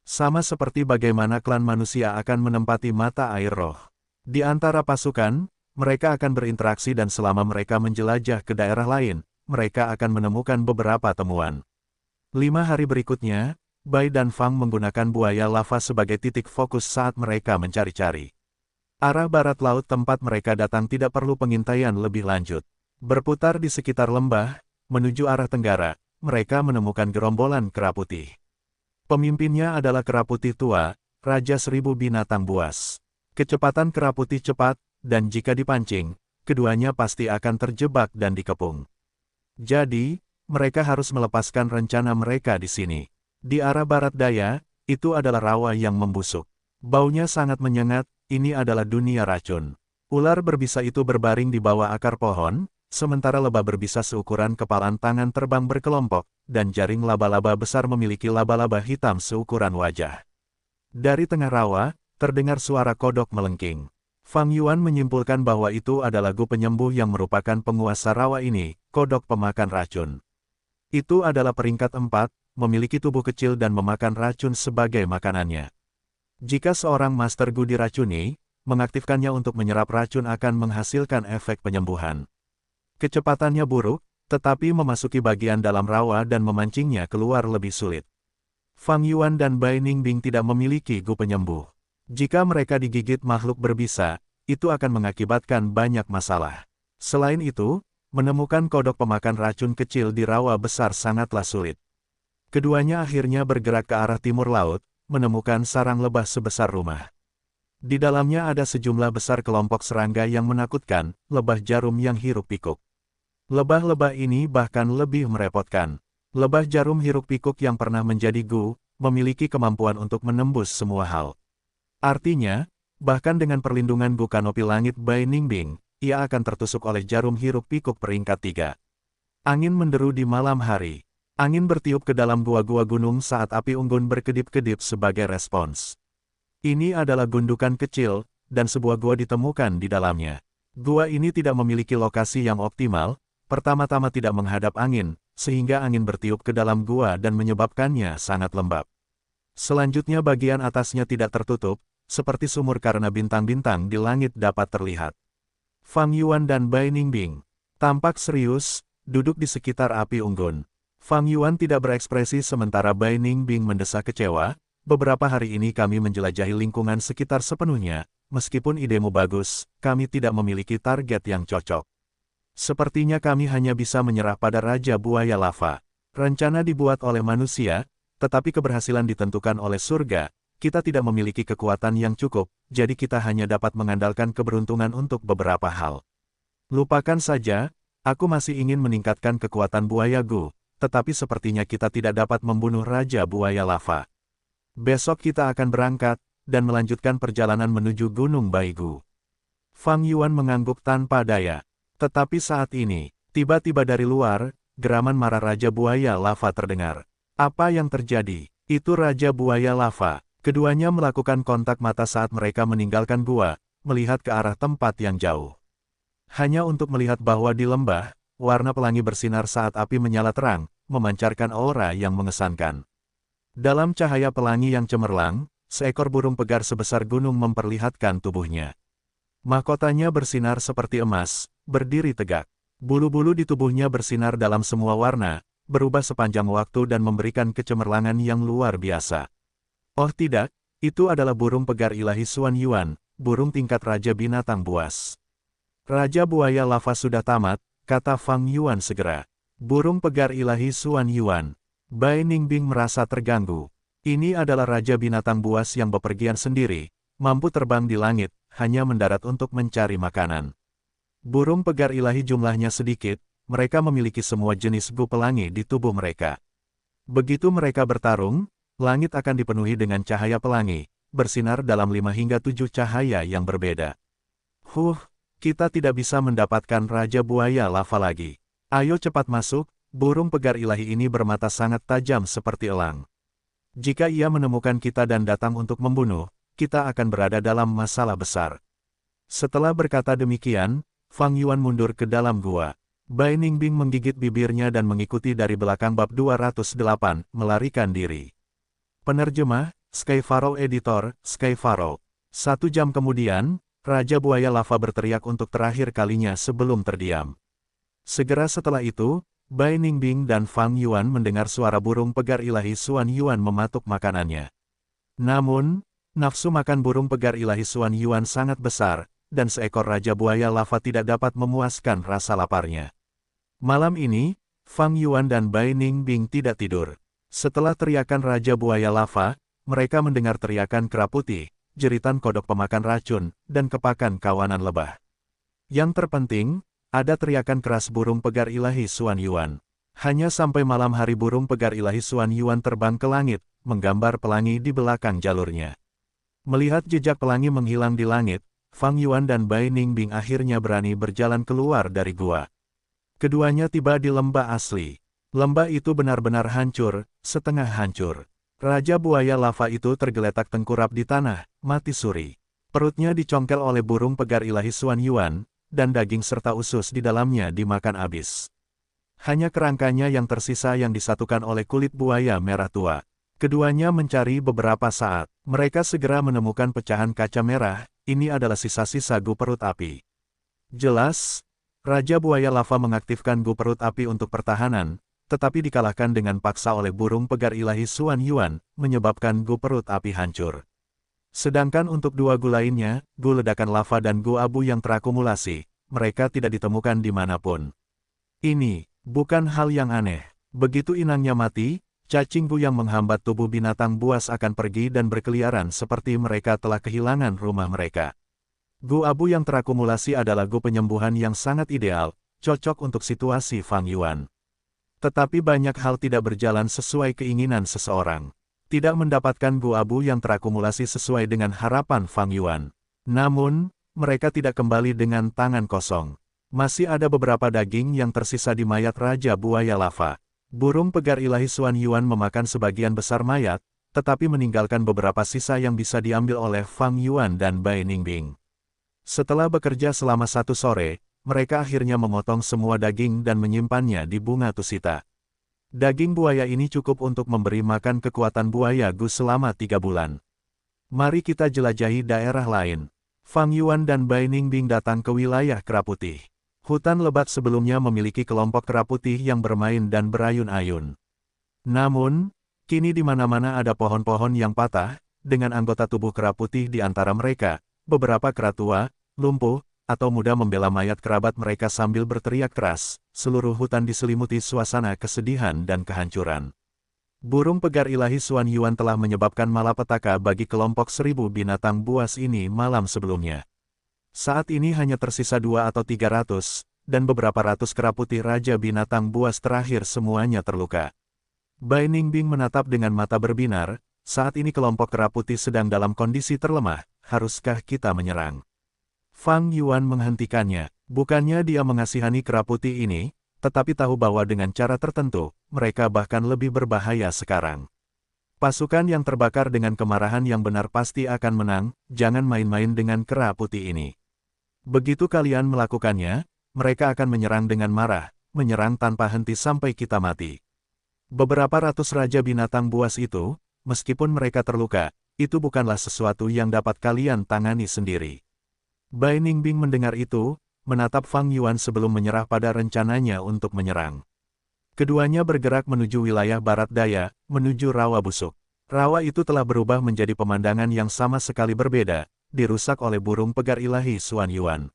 Sama seperti bagaimana klan manusia akan menempati mata air roh. Di antara pasukan, mereka akan berinteraksi dan selama mereka menjelajah ke daerah lain, mereka akan menemukan beberapa temuan. 5 hari berikutnya, Bai dan Fang menggunakan buaya lava sebagai titik fokus saat mereka mencari-cari. Arah barat laut tempat mereka datang tidak perlu pengintaian lebih lanjut. Berputar di sekitar lembah, menuju arah tenggara, mereka menemukan gerombolan kera putih. Pemimpinnya adalah kera putih tua, Raja Seribu Binatang Buas. Kecepatan kera putih cepat, dan jika dipancing, keduanya pasti akan terjebak dan dikepung. Jadi, mereka harus melepaskan rencana mereka di sini. Di arah barat daya, itu adalah rawa yang membusuk. Baunya sangat menyengat, ini adalah dunia racun. Ular berbisa itu berbaring di bawah akar pohon, sementara lebah berbisa seukuran kepalan tangan terbang berkelompok, dan jaring laba-laba besar memiliki laba-laba hitam seukuran wajah. Dari tengah rawa, terdengar suara kodok melengking. Fang Yuan menyimpulkan bahwa itu adalah Gu penyembuh yang merupakan penguasa rawa ini, kodok pemakan racun. Itu adalah peringkat 4, memiliki tubuh kecil dan memakan racun sebagai makanannya. Jika seorang Master Gu diracuni, mengaktifkannya untuk menyerap racun akan menghasilkan efek penyembuhan. Kecepatannya buruk, tetapi memasuki bagian dalam rawa dan memancingnya keluar lebih sulit. Fang Yuan dan Bai Ningbing tidak memiliki Gu penyembuh. Jika mereka digigit makhluk berbisa, itu akan mengakibatkan banyak masalah. Selain itu, menemukan kodok pemakan racun kecil di rawa besar sangatlah sulit. Keduanya akhirnya bergerak ke arah timur laut, menemukan sarang lebah sebesar rumah. Di dalamnya ada sejumlah besar kelompok serangga yang menakutkan, lebah jarum yang hiruk-pikuk. Lebah-lebah ini bahkan lebih merepotkan. Lebah jarum hiruk-pikuk yang pernah menjadi Gu, memiliki kemampuan untuk menembus semua hal. Artinya, bahkan dengan perlindungan Gu Kanopi Langit Bai Ningbing, ia akan tertusuk oleh jarum hiruk-pikuk peringkat 3. Angin menderu di malam hari. Angin bertiup ke dalam gua-gua gunung saat api unggun berkedip-kedip sebagai respons. Ini adalah gundukan kecil, dan sebuah gua ditemukan di dalamnya. Gua ini tidak memiliki lokasi yang optimal, pertama-tama tidak menghadap angin, sehingga angin bertiup ke dalam gua dan menyebabkannya sangat lembab. Selanjutnya bagian atasnya tidak tertutup, seperti sumur karena bintang-bintang di langit dapat terlihat. Fang Yuan dan Bai Ningbing tampak serius, duduk di sekitar api unggun. Fang Yuan tidak berekspresi sementara Bai Ningbing mendesah kecewa. Beberapa hari ini kami menjelajahi lingkungan sekitar sepenuhnya, meskipun idemu bagus, kami tidak memiliki target yang cocok. Sepertinya kami hanya bisa menyerah pada Raja Buaya Lava. Rencana dibuat oleh manusia, tetapi keberhasilan ditentukan oleh surga. Kita tidak memiliki kekuatan yang cukup, jadi kita hanya dapat mengandalkan keberuntungan untuk beberapa hal. Lupakan saja, aku masih ingin meningkatkan kekuatan buaya Gu, tetapi sepertinya kita tidak dapat membunuh Raja Buaya Lava. Besok kita akan berangkat, dan melanjutkan perjalanan menuju Gunung Baigu. Fang Yuan mengangguk tanpa daya. Tetapi saat ini, tiba-tiba dari luar, geraman marah Raja Buaya Lava terdengar. Apa yang terjadi? Itu Raja Buaya Lava. Keduanya melakukan kontak mata saat mereka meninggalkan gua, melihat ke arah tempat yang jauh. Hanya untuk melihat bahwa di lembah, warna pelangi bersinar saat api menyala terang, memancarkan aura yang mengesankan. Dalam cahaya pelangi yang cemerlang, seekor burung pegar sebesar gunung memperlihatkan tubuhnya. Mahkotanya bersinar seperti emas, berdiri tegak. Bulu-bulu di tubuhnya bersinar dalam semua warna, berubah sepanjang waktu dan memberikan kecemerlangan yang luar biasa. Oh tidak, itu adalah burung pegar ilahi Xuan Yuan, burung tingkat Raja Binatang Buas. Raja Buaya Lava sudah tamat, kata Fang Yuan segera. Burung pegar ilahi Xuan Yuan. Bai Ningbing merasa terganggu. Ini adalah Raja Binatang Buas yang bepergian sendiri, mampu terbang di langit, hanya mendarat untuk mencari makanan. Burung pegar ilahi jumlahnya sedikit, mereka memiliki semua jenis gu pelangi di tubuh mereka. Begitu mereka bertarung, langit akan dipenuhi dengan cahaya pelangi, bersinar dalam 5 hingga 7 cahaya yang berbeda. Kita tidak bisa mendapatkan Raja Buaya Lava lagi. Ayo cepat masuk, burung pegar ilahi ini bermata sangat tajam seperti elang. Jika ia menemukan kita dan datang untuk membunuh, kita akan berada dalam masalah besar. Setelah berkata demikian, Fang Yuan mundur ke dalam gua. Bai Ningbing menggigit bibirnya dan mengikuti dari belakang bab 208, melarikan diri. Penerjemah, Sky Pharaoh Editor, Sky Pharaoh. 1 jam kemudian, Raja Buaya Lava berteriak untuk terakhir kalinya sebelum terdiam. Segera setelah itu, Bai Ningbing dan Fang Yuan mendengar suara burung pegar ilahi Xuan Yuan mematuk makanannya. Namun, nafsu makan burung pegar ilahi Xuan Yuan sangat besar, dan seekor Raja Buaya Lava tidak dapat memuaskan rasa laparnya. Malam ini, Fang Yuan dan Bai Ningbing tidak tidur. Setelah teriakan Raja Buaya Lava, mereka mendengar teriakan kera putih, jeritan kodok pemakan racun, dan kepakan kawanan lebah. Yang terpenting, ada teriakan keras burung pegar ilahi Xuan Yuan. Hanya sampai malam hari burung pegar ilahi Xuan Yuan terbang ke langit, menggambar pelangi di belakang jalurnya. Melihat jejak pelangi menghilang di langit, Fang Yuan dan Bai Ningbing akhirnya berani berjalan keluar dari gua. Keduanya tiba di lembah asli. Lembah itu benar-benar hancur, setengah hancur. Raja Buaya Lava itu tergeletak tengkurap di tanah, mati suri. Perutnya dicongkel oleh burung pegar ilahi Xuan Yuan, dan daging serta usus di dalamnya dimakan habis. Hanya kerangkanya yang tersisa yang disatukan oleh kulit buaya merah tua. Keduanya mencari beberapa saat. Mereka segera menemukan pecahan kaca merah, ini adalah sisa-sisa gu perut api. Jelas, Raja Buaya Lava mengaktifkan gu perut api untuk pertahanan, tetapi dikalahkan dengan paksa oleh burung pegar ilahi Xuan Yuan, menyebabkan gu perut api hancur. Sedangkan untuk 2 gu lainnya, gu ledakan lava dan gu abu yang terakumulasi, mereka tidak ditemukan dimanapun. Ini bukan hal yang aneh. Begitu inangnya mati, cacing gu yang menghambat tubuh binatang buas akan pergi dan berkeliaran seperti mereka telah kehilangan rumah mereka. Gu abu yang terakumulasi adalah gu penyembuhan yang sangat ideal, cocok untuk situasi Fang Yuan. Tetapi banyak hal tidak berjalan sesuai keinginan seseorang. Tidak mendapatkan gu abu yang terakumulasi sesuai dengan harapan Fang Yuan. Namun, mereka tidak kembali dengan tangan kosong. Masih ada beberapa daging yang tersisa di mayat Raja Buaya Lava. Burung pegar ilahi Xuan Yuan memakan sebagian besar mayat, tetapi meninggalkan beberapa sisa yang bisa diambil oleh Fang Yuan dan Bai Ningbing. Setelah bekerja selama 1 sore, mereka akhirnya memotong semua daging dan menyimpannya di bunga tusita. Daging buaya ini cukup untuk memberi makan kekuatan buaya gu selama 3 bulan. Mari kita jelajahi daerah lain. Fang Yuan dan Bai Ningbing datang ke wilayah kera putih. Hutan lebat sebelumnya memiliki kelompok kera putih yang bermain dan berayun-ayun. Namun, kini di mana-mana ada pohon-pohon yang patah, dengan anggota tubuh kera putih di antara mereka, beberapa kera tua, lumpuh, atau muda membela mayat kerabat mereka sambil berteriak keras. Seluruh hutan diselimuti suasana kesedihan dan kehancuran. Burung pegar ilahi Xuan Yuan telah menyebabkan malapetaka bagi kelompok 1000 binatang buas ini malam sebelumnya. Saat ini hanya tersisa 2 atau 300, dan beberapa ratus kera putih Raja Binatang Buas terakhir semuanya terluka. Bai Ningbing menatap dengan mata berbinar, saat ini kelompok kera putih sedang dalam kondisi terlemah, haruskah kita menyerang? Fang Yuan menghentikannya. Bukannya dia mengasihani kera putih ini, tetapi tahu bahwa dengan cara tertentu, mereka bahkan lebih berbahaya sekarang. Pasukan yang terbakar dengan kemarahan yang benar pasti akan menang, jangan main-main dengan kera putih ini. Begitu kalian melakukannya, mereka akan menyerang dengan marah, menyerang tanpa henti sampai kita mati. Beberapa ratus raja binatang buas itu, meskipun mereka terluka, itu bukanlah sesuatu yang dapat kalian tangani sendiri. Bai Ningbing mendengar itu, menatap Fang Yuan sebelum menyerah pada rencananya untuk menyerang. Keduanya bergerak menuju wilayah barat daya, menuju rawa busuk. Rawa itu telah berubah menjadi pemandangan yang sama sekali berbeda, dirusak oleh burung pegar ilahi Xuan Yuan.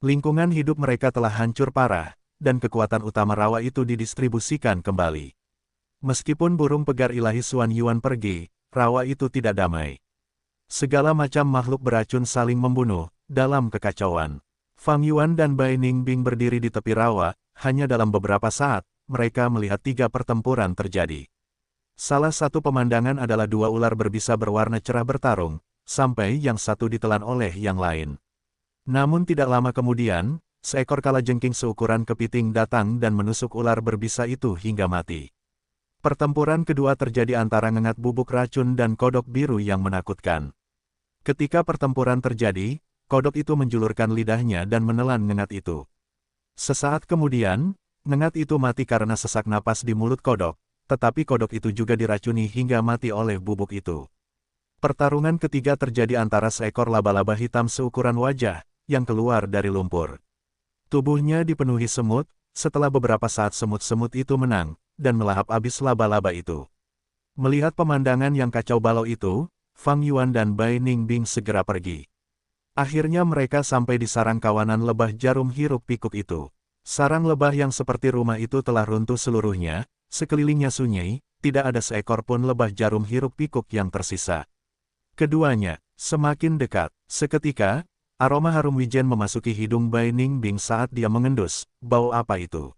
Lingkungan hidup mereka telah hancur parah, dan kekuatan utama rawa itu didistribusikan kembali. Meskipun burung pegar ilahi Xuan Yuan pergi, rawa itu tidak damai. Segala macam makhluk beracun saling membunuh, dalam kekacauan. Fang Yuan dan Bai Ningbing berdiri di tepi rawa, hanya dalam beberapa saat, mereka melihat 3 pertempuran terjadi. Salah satu pemandangan adalah 2 ular berbisa berwarna cerah bertarung, sampai yang satu ditelan oleh yang lain. Namun tidak lama kemudian, seekor kalajengking seukuran kepiting datang dan menusuk ular berbisa itu hingga mati. Pertempuran kedua terjadi antara ngengat bubuk racun dan kodok biru yang menakutkan. Ketika pertempuran terjadi, kodok itu menjulurkan lidahnya dan menelan ngengat itu. Sesaat kemudian, ngengat itu mati karena sesak napas di mulut kodok, tetapi kodok itu juga diracuni hingga mati oleh bubuk itu. Pertarungan ketiga terjadi antara seekor laba-laba hitam seukuran wajah, yang keluar dari lumpur. Tubuhnya dipenuhi semut, setelah beberapa saat semut-semut itu menang, dan melahap habis laba-laba itu. Melihat pemandangan yang kacau balau itu, Fang Yuan dan Bai Ningbing segera pergi. Akhirnya mereka sampai di sarang kawanan lebah jarum hiruk pikuk itu. Sarang lebah yang seperti rumah itu telah runtuh seluruhnya, sekelilingnya sunyi, tidak ada seekor pun lebah jarum hiruk pikuk yang tersisa. Keduanya, semakin dekat. Seketika, aroma harum wijen memasuki hidung Bai Ningbing saat dia mengendus. Bau apa itu?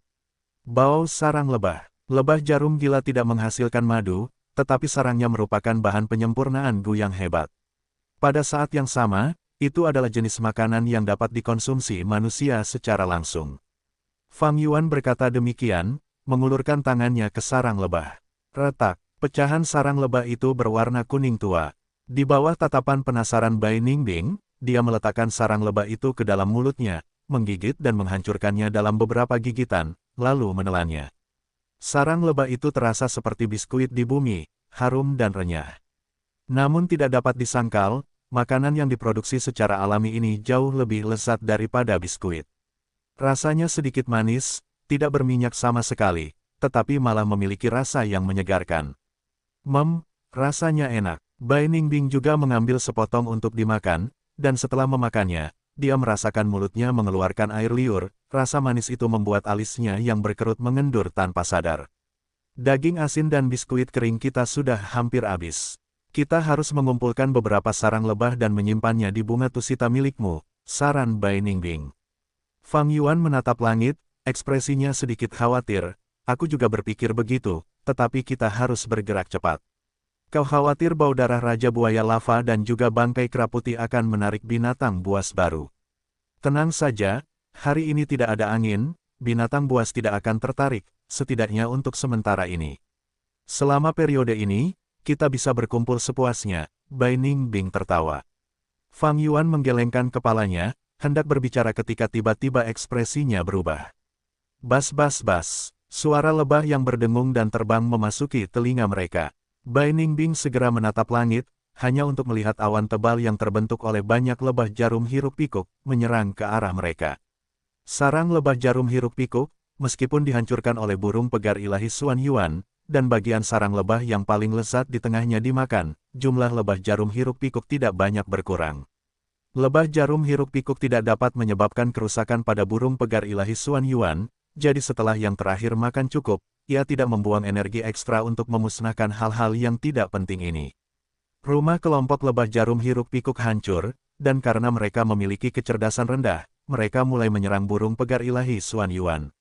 Bau sarang lebah. Lebah jarum gila tidak menghasilkan madu, tetapi sarangnya merupakan bahan penyempurnaan Gu yang hebat. Pada saat yang sama, itu adalah jenis makanan yang dapat dikonsumsi manusia secara langsung. Fang Yuan berkata demikian, mengulurkan tangannya ke sarang lebah. Retak, pecahan sarang lebah itu berwarna kuning tua. Di bawah tatapan penasaran Bai Ningbing, dia meletakkan sarang lebah itu ke dalam mulutnya, menggigit dan menghancurkannya dalam beberapa gigitan, lalu menelannya. Sarang lebah itu terasa seperti biskuit di bumi, harum dan renyah. Namun tidak dapat disangkal, makanan yang diproduksi secara alami ini jauh lebih lezat daripada biskuit. Rasanya sedikit manis, tidak berminyak sama sekali, tetapi malah memiliki rasa yang menyegarkan. Rasanya enak. Bai Ningbing juga mengambil sepotong untuk dimakan, dan setelah memakannya, dia merasakan mulutnya mengeluarkan air liur, rasa manis itu membuat alisnya yang berkerut mengendur tanpa sadar. Daging asin dan biskuit kering kita sudah hampir habis. Kita harus mengumpulkan beberapa sarang lebah dan menyimpannya di bunga tusita milikmu, saran Bai Ningbing. Fang Yuan menatap langit, ekspresinya sedikit khawatir. Aku juga berpikir begitu, tetapi kita harus bergerak cepat. Kau khawatir bau darah Raja Buaya Lava dan juga bangkai kera putih akan menarik binatang buas baru. Tenang saja, hari ini tidak ada angin, binatang buas tidak akan tertarik, setidaknya untuk sementara ini. Selama periode ini, kita bisa berkumpul sepuasnya, Bai Ningbing tertawa. Fang Yuan menggelengkan kepalanya, hendak berbicara ketika tiba-tiba ekspresinya berubah. Bas bas bas, suara lebah yang berdengung dan terbang memasuki telinga mereka. Bai Ningbing segera menatap langit, hanya untuk melihat awan tebal yang terbentuk oleh banyak lebah jarum hiruk pikuk, menyerang ke arah mereka. Sarang lebah jarum hiruk pikuk, meskipun dihancurkan oleh burung pegar ilahi Xuan Yuan, dan bagian sarang lebah yang paling lezat di tengahnya dimakan, jumlah lebah jarum hiruk pikuk tidak banyak berkurang. Lebah jarum hiruk pikuk tidak dapat menyebabkan kerusakan pada burung pegar ilahi Xuan Yuan, jadi setelah yang terakhir makan cukup, ia tidak membuang energi ekstra untuk memusnahkan hal-hal yang tidak penting ini. Rumah kelompok lebah jarum hiruk pikuk hancur, dan karena mereka memiliki kecerdasan rendah, mereka mulai menyerang burung pegar ilahi Xuan Yuan.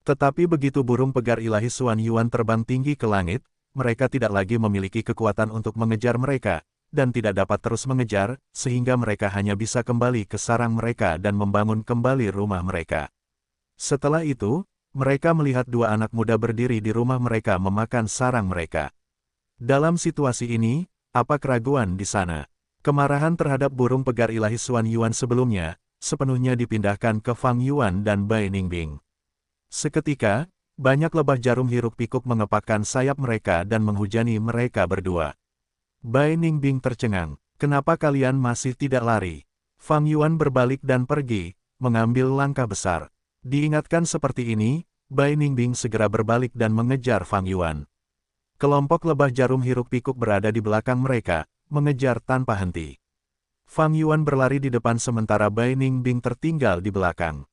Tetapi begitu burung pegar ilahi Xuan Yuan terbang tinggi ke langit, mereka tidak lagi memiliki kekuatan untuk mengejar mereka, dan tidak dapat terus mengejar, sehingga mereka hanya bisa kembali ke sarang mereka dan membangun kembali rumah mereka. Setelah itu, mereka melihat 2 anak muda berdiri di rumah mereka memakan sarang mereka. Dalam situasi ini, apa keraguan di sana? Kemarahan terhadap burung pegar ilahi Xuan Yuan sebelumnya, sepenuhnya dipindahkan ke Fang Yuan dan Bai Ningbing. Seketika, banyak lebah jarum hiruk-pikuk mengepakkan sayap mereka dan menghujani mereka berdua. Bai Ningbing tercengang. Kenapa kalian masih tidak lari? Fang Yuan berbalik dan pergi, mengambil langkah besar. Diingatkan seperti ini, Bai Ningbing segera berbalik dan mengejar Fang Yuan. Kelompok lebah jarum hiruk-pikuk berada di belakang mereka, mengejar tanpa henti. Fang Yuan berlari di depan sementara Bai Ningbing tertinggal di belakang.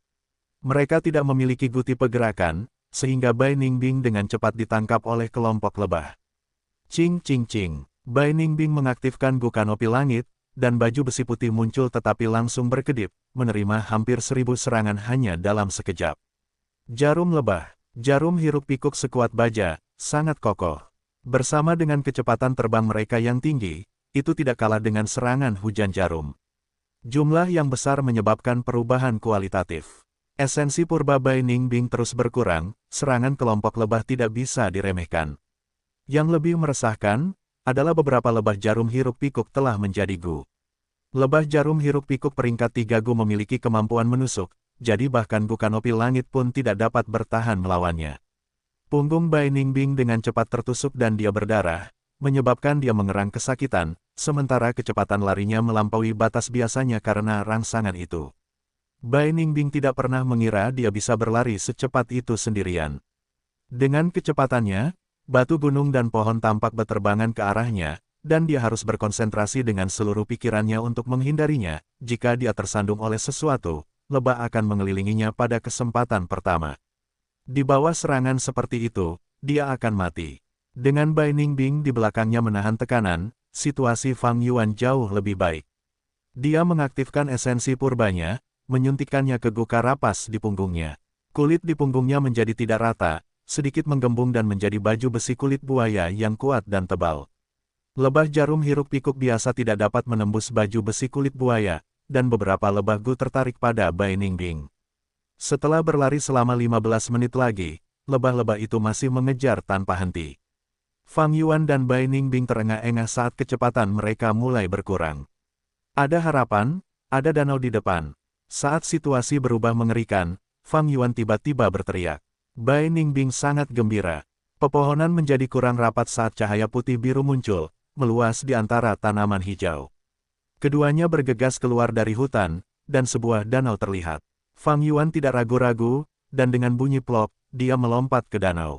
Mereka tidak memiliki guti pergerakan, sehingga Bai Ningbing dengan cepat ditangkap oleh kelompok lebah. Cing cing cing, Bai Ningbing mengaktifkan Gu Kanopi Langit, dan baju besi putih muncul tetapi langsung berkedip, menerima hampir 1000 serangan hanya dalam sekejap. Jarum lebah, jarum hiruk-pikuk sekuat baja, sangat kokoh. Bersama dengan kecepatan terbang mereka yang tinggi, itu tidak kalah dengan serangan hujan jarum. Jumlah yang besar menyebabkan perubahan kualitatif. Esensi purba Bai Ningbing terus berkurang, serangan kelompok lebah tidak bisa diremehkan. Yang lebih meresahkan, adalah beberapa lebah jarum hiruk-pikuk telah menjadi Gu. Lebah jarum hiruk-pikuk peringkat 3 Gu memiliki kemampuan menusuk, jadi bahkan Gu Kanopi Langit pun tidak dapat bertahan melawannya. Punggung Bai Ningbing dengan cepat tertusuk dan dia berdarah, menyebabkan dia mengerang kesakitan, sementara kecepatan larinya melampaui batas biasanya karena rangsangan itu. Bai Ningbing tidak pernah mengira dia bisa berlari secepat itu sendirian. Dengan kecepatannya, batu gunung dan pohon tampak berterbangan ke arahnya, dan dia harus berkonsentrasi dengan seluruh pikirannya untuk menghindarinya. Jika dia tersandung oleh sesuatu, lebah akan mengelilinginya pada kesempatan pertama. Di bawah serangan seperti itu, dia akan mati. Dengan Bai Ningbing di belakangnya menahan tekanan, situasi Fang Yuan jauh lebih baik. Dia mengaktifkan esensi purbanya, menyuntikkannya ke Gu Karapas di punggungnya. Kulit di punggungnya menjadi tidak rata, sedikit menggembung dan menjadi baju besi kulit buaya yang kuat dan tebal. Lebah jarum hiruk-pikuk biasa tidak dapat menembus baju besi kulit buaya, dan beberapa lebah Gu tertarik pada Bai Ningbing. Setelah berlari selama 15 menit lagi, lebah-lebah itu masih mengejar tanpa henti. Fang Yuan dan Bai Ningbing terengah-engah saat kecepatan mereka mulai berkurang. Ada harapan, ada danau di depan. Saat situasi berubah mengerikan, Fang Yuan tiba-tiba berteriak. Bai Ningbing sangat gembira. Pepohonan menjadi kurang rapat saat cahaya putih biru muncul, meluas di antara tanaman hijau. Keduanya bergegas keluar dari hutan, dan sebuah danau terlihat. Fang Yuan tidak ragu-ragu, dan dengan bunyi plop, dia melompat ke danau.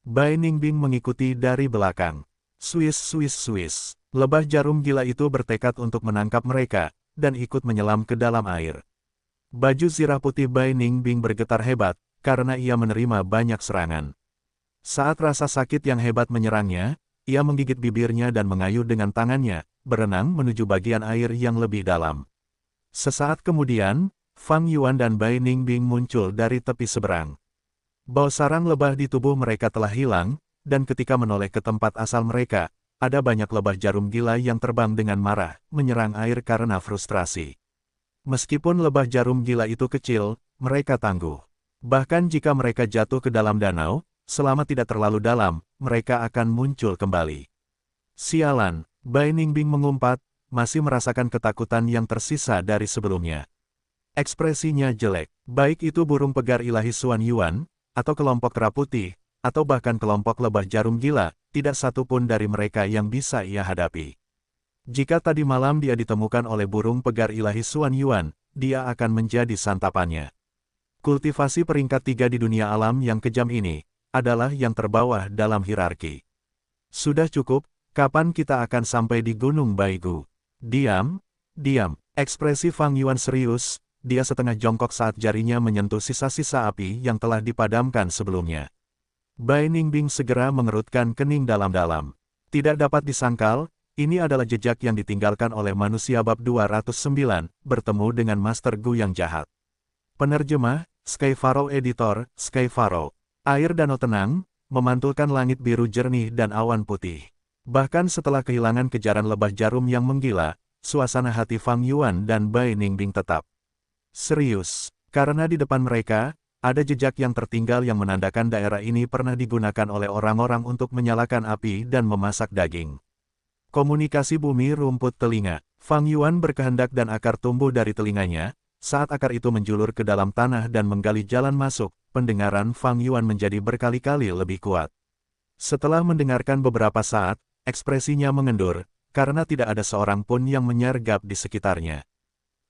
Bai Ningbing mengikuti dari belakang. Swiss Swiss Swiss. Lebah jarum gila itu bertekad untuk menangkap mereka, dan ikut menyelam ke dalam air. Baju zirah putih Bai Ningbing bergetar hebat, karena ia menerima banyak serangan. Saat rasa sakit yang hebat menyerangnya, ia menggigit bibirnya dan mengayuh dengan tangannya, berenang menuju bagian air yang lebih dalam. Sesaat kemudian, Fang Yuan dan Bai Ningbing muncul dari tepi seberang. Bau sarang lebah di tubuh mereka telah hilang, dan ketika menoleh ke tempat asal mereka, ada banyak lebah jarum gila yang terbang dengan marah, menyerang air karena frustrasi. Meskipun lebah jarum gila itu kecil, mereka tangguh. Bahkan jika mereka jatuh ke dalam danau, selama tidak terlalu dalam, mereka akan muncul kembali. Sialan, Bai Ningbing mengumpat, masih merasakan ketakutan yang tersisa dari sebelumnya. Ekspresinya jelek, baik itu burung pegar ilahi Xuan Yuan, atau kelompok kera putih, atau bahkan kelompok lebah jarum gila, tidak satu pun dari mereka yang bisa ia hadapi. Jika tadi malam dia ditemukan oleh burung pegar ilahi Xuan Yuan, dia akan menjadi santapannya. Kultivasi peringkat 3 di dunia alam yang kejam ini, adalah yang terbawah dalam hierarki. Sudah cukup, kapan kita akan sampai di Gunung Baigu? Diam, diam. Ekspresi Fang Yuan serius, dia setengah jongkok saat jarinya menyentuh sisa-sisa api yang telah dipadamkan sebelumnya. Bai Ningbing segera mengerutkan kening dalam-dalam. Tidak dapat disangkal, ini adalah jejak yang ditinggalkan oleh manusia bab 209, bertemu dengan Master Gu yang jahat. Penerjemah, Sky Pharaoh Editor, Sky Pharaoh. Air danau tenang, memantulkan langit biru jernih dan awan putih. Bahkan setelah kehilangan kejaran lebah jarum yang menggila, suasana hati Fang Yuan dan Bai Ningbing tetap serius. Karena di depan mereka, ada jejak yang tertinggal yang menandakan daerah ini pernah digunakan oleh orang-orang untuk menyalakan api dan memasak daging. Komunikasi bumi rumput telinga. Fang Yuan berkehendak dan akar tumbuh dari telinganya, saat akar itu menjulur ke dalam tanah dan menggali jalan masuk, pendengaran Fang Yuan menjadi berkali-kali lebih kuat. Setelah mendengarkan beberapa saat, ekspresinya mengendur, karena tidak ada seorang pun yang menyergap di sekitarnya.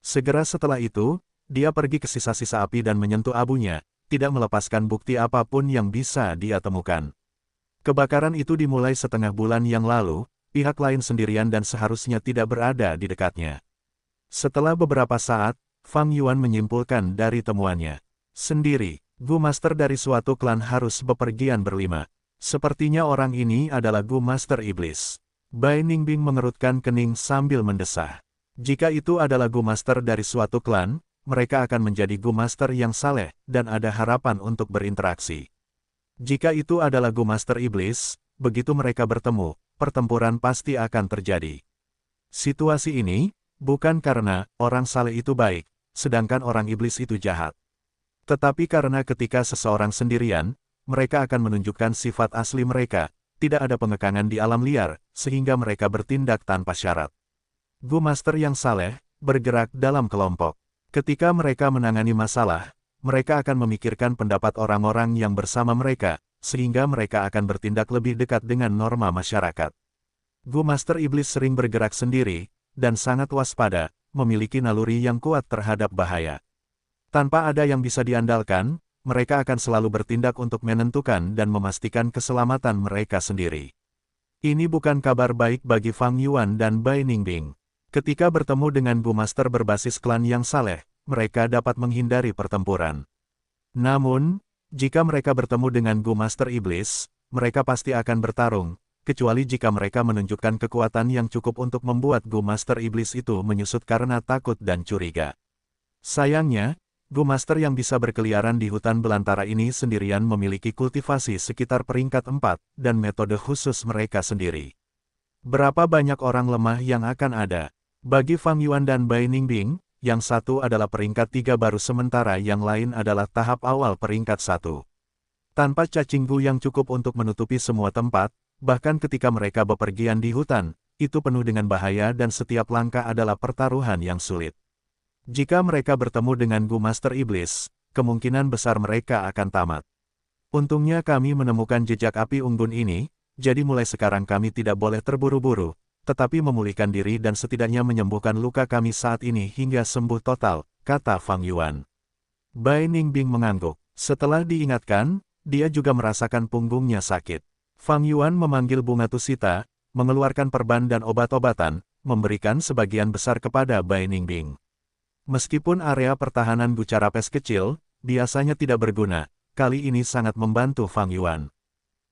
Segera setelah itu, dia pergi ke sisa-sisa api dan menyentuh abunya, tidak melepaskan bukti apapun yang bisa dia temukan. Kebakaran itu dimulai setengah bulan yang lalu, pihak lain sendirian dan seharusnya tidak berada di dekatnya. Setelah beberapa saat, Fang Yuan menyimpulkan dari temuannya. Sendiri, Gu Master dari suatu klan harus bepergian berlima. Sepertinya orang ini adalah Gu Master Iblis. Bai Ningbing mengerutkan kening sambil mendesah. Jika itu adalah Gu Master dari suatu klan, mereka akan menjadi Gu Master yang saleh, dan ada harapan untuk berinteraksi. Jika itu adalah Gu Master Iblis, begitu mereka bertemu, pertempuran pasti akan terjadi. Situasi ini, bukan karena orang saleh itu baik, sedangkan orang iblis itu jahat. Tetapi karena ketika seseorang sendirian, mereka akan menunjukkan sifat asli mereka, tidak ada pengekangan di alam liar, sehingga mereka bertindak tanpa syarat. Gu Master yang saleh, bergerak dalam kelompok. Ketika mereka menangani masalah, mereka akan memikirkan pendapat orang-orang yang bersama mereka, sehingga mereka akan bertindak lebih dekat dengan norma masyarakat. Gu Master Iblis sering bergerak sendiri, dan sangat waspada, memiliki naluri yang kuat terhadap bahaya. Tanpa ada yang bisa diandalkan, mereka akan selalu bertindak untuk menentukan dan memastikan keselamatan mereka sendiri. Ini bukan kabar baik bagi Fang Yuan dan Bai Ningbing. Ketika bertemu dengan Gu Master berbasis klan yang saleh, mereka dapat menghindari pertempuran. Namun, jika mereka bertemu dengan Gu Master Iblis, mereka pasti akan bertarung, kecuali jika mereka menunjukkan kekuatan yang cukup untuk membuat Gu Master Iblis itu menyusut karena takut dan curiga. Sayangnya, Gu Master yang bisa berkeliaran di hutan belantara ini sendirian memiliki kultivasi sekitar peringkat 4, dan metode khusus mereka sendiri. Berapa banyak orang lemah yang akan ada? Bagi Fang Yuan dan Bai Ningbing, yang satu adalah peringkat 3 baru sementara yang lain adalah tahap awal peringkat 1. Tanpa cacing Gu yang cukup untuk menutupi semua tempat, bahkan ketika mereka bepergian di hutan, itu penuh dengan bahaya dan setiap langkah adalah pertaruhan yang sulit. Jika mereka bertemu dengan Gu Master Iblis, kemungkinan besar mereka akan tamat. Untungnya kami menemukan jejak api unggun ini, jadi mulai sekarang kami tidak boleh terburu-buru, tetapi memulihkan diri dan setidaknya menyembuhkan luka kami saat ini hingga sembuh total, kata Fang Yuan. Bai Ningbing mengangguk. Setelah diingatkan, dia juga merasakan punggungnya sakit. Fang Yuan memanggil bunga tusita, mengeluarkan perban dan obat-obatan, memberikan sebagian besar kepada Bai Ningbing. Meskipun area pertahanan Bucarapes kecil, biasanya tidak berguna, kali ini sangat membantu Fang Yuan.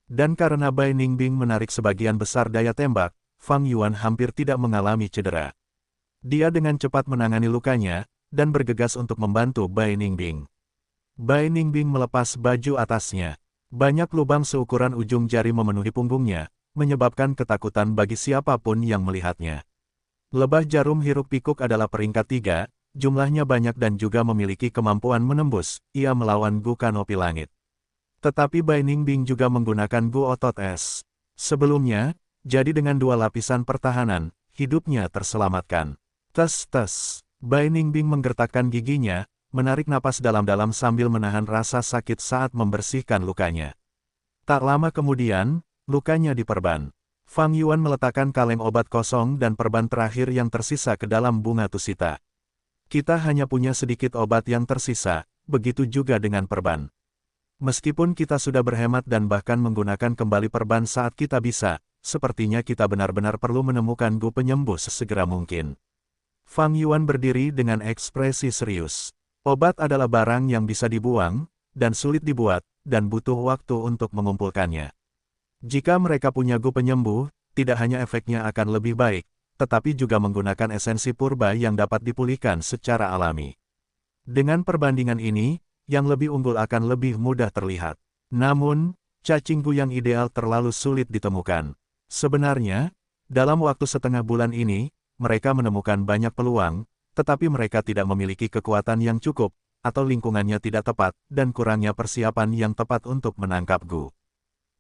Dan karena Bai Ningbing menarik sebagian besar daya tembak, Fang Yuan hampir tidak mengalami cedera. Dia dengan cepat menangani lukanya, dan bergegas untuk membantu Bai Ningbing. Bai Ningbing melepas baju atasnya. Banyak lubang seukuran ujung jari memenuhi punggungnya, menyebabkan ketakutan bagi siapapun yang melihatnya. Lebah jarum hiruk-pikuk adalah peringkat 3, jumlahnya banyak dan juga memiliki kemampuan menembus, ia melawan Gu Kanopi Langit. Tetapi Bai Ningbing juga menggunakan Gu Otot Es. Sebelumnya, jadi dengan 2 lapisan pertahanan, hidupnya terselamatkan. Tes. Bai Ningbing menggertakkan giginya, menarik napas dalam-dalam sambil menahan rasa sakit saat membersihkan lukanya. Tak lama kemudian, lukanya diperban. Fang Yuan meletakkan kaleng obat kosong dan perban terakhir yang tersisa ke dalam bunga tusita. Kita hanya punya sedikit obat yang tersisa, begitu juga dengan perban. Meskipun kita sudah berhemat dan bahkan menggunakan kembali perban saat kita bisa, sepertinya kita benar-benar perlu menemukan Gu penyembuh sesegera mungkin. Fang Yuan berdiri dengan ekspresi serius. Obat adalah barang yang bisa dibuang, dan sulit dibuat, dan butuh waktu untuk mengumpulkannya. Jika mereka punya Gu penyembuh, tidak hanya efeknya akan lebih baik, tetapi juga menggunakan esensi purba yang dapat dipulihkan secara alami. Dengan perbandingan ini, yang lebih unggul akan lebih mudah terlihat. Namun, cacing Gu yang ideal terlalu sulit ditemukan. Sebenarnya, dalam waktu setengah bulan ini, mereka menemukan banyak peluang, tetapi mereka tidak memiliki kekuatan yang cukup, atau lingkungannya tidak tepat, dan kurangnya persiapan yang tepat untuk menangkap Gu.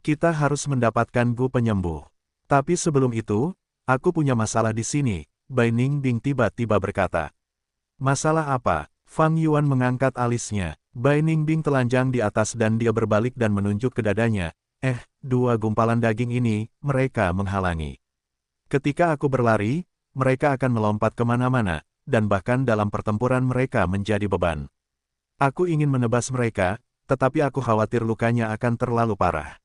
Kita harus mendapatkan Gu penyembuh. Tapi sebelum itu, aku punya masalah di sini, Bai Ningbing tiba-tiba berkata. Masalah apa? Fang Yuan mengangkat alisnya. Bai Ningbing telanjang di atas dan dia berbalik dan menunjuk ke dadanya. Dua gumpalan daging ini, mereka menghalangi. Ketika aku berlari, mereka akan melompat kemana-mana, dan bahkan dalam pertempuran mereka menjadi beban. Aku ingin menebas mereka, tetapi aku khawatir lukanya akan terlalu parah.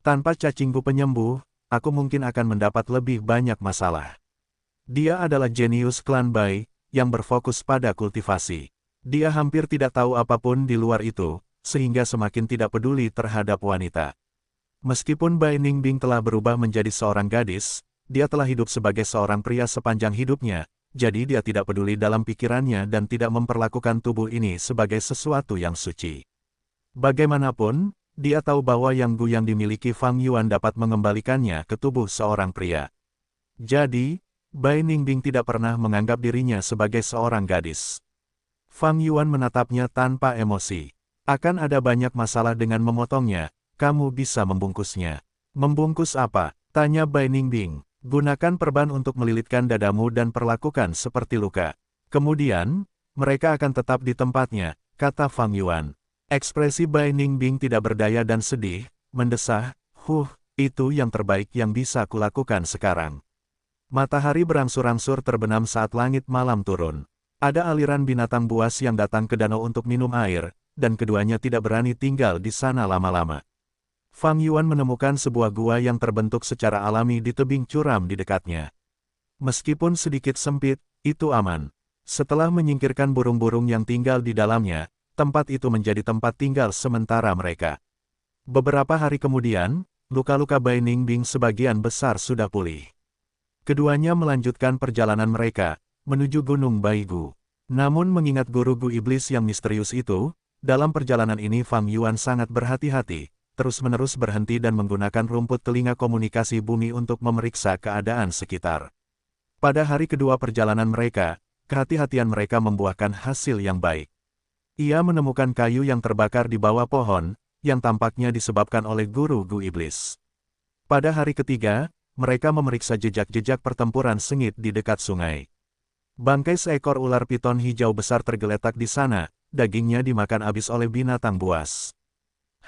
Tanpa cacingku penyembuh, aku mungkin akan mendapat lebih banyak masalah. Dia adalah jenius klan Bai, yang berfokus pada kultivasi. Dia hampir tidak tahu apapun di luar itu, sehingga semakin tidak peduli terhadap wanita. Meskipun Bai Ningbing telah berubah menjadi seorang gadis, dia telah hidup sebagai seorang pria sepanjang hidupnya, jadi dia tidak peduli dalam pikirannya dan tidak memperlakukan tubuh ini sebagai sesuatu yang suci. Bagaimanapun, dia tahu bahwa yang Gu yang dimiliki Fang Yuan dapat mengembalikannya ke tubuh seorang pria. Jadi, Bai Ningbing tidak pernah menganggap dirinya sebagai seorang gadis. Fang Yuan menatapnya tanpa emosi. Akan ada banyak masalah dengan memotongnya, kamu bisa membungkusnya. Membungkus apa? Tanya Bai Ningbing. Gunakan perban untuk melilitkan dadamu dan perlakukan seperti luka. Kemudian, mereka akan tetap di tempatnya, kata Fang Yuan. Ekspresi Bai Ningbing tidak berdaya dan sedih, mendesah, itu yang terbaik yang bisa kulakukan sekarang. Matahari berangsur-angsur terbenam saat langit malam turun. Ada aliran binatang buas yang datang ke danau untuk minum air, dan keduanya tidak berani tinggal di sana lama-lama. Fang Yuan menemukan sebuah gua yang terbentuk secara alami di tebing curam di dekatnya. Meskipun sedikit sempit, itu aman. Setelah menyingkirkan burung-burung yang tinggal di dalamnya, tempat itu menjadi tempat tinggal sementara mereka. Beberapa hari kemudian, luka-luka Bai Ningbing sebagian besar sudah pulih. Keduanya melanjutkan perjalanan mereka, menuju Gunung Baigu. Namun mengingat guru Gu Iblis yang misterius itu, dalam perjalanan ini Fang Yuan sangat berhati-hati, terus-menerus berhenti dan menggunakan rumput telinga komunikasi bumi untuk memeriksa keadaan sekitar. Pada hari kedua perjalanan mereka, kehati-hatian mereka membuahkan hasil yang baik. Ia menemukan kayu yang terbakar di bawah pohon, yang tampaknya disebabkan oleh guru Gu Iblis. Pada hari ketiga, mereka memeriksa jejak-jejak pertempuran sengit di dekat sungai. Bangkai seekor ular piton hijau besar tergeletak di sana, dagingnya dimakan habis oleh binatang buas.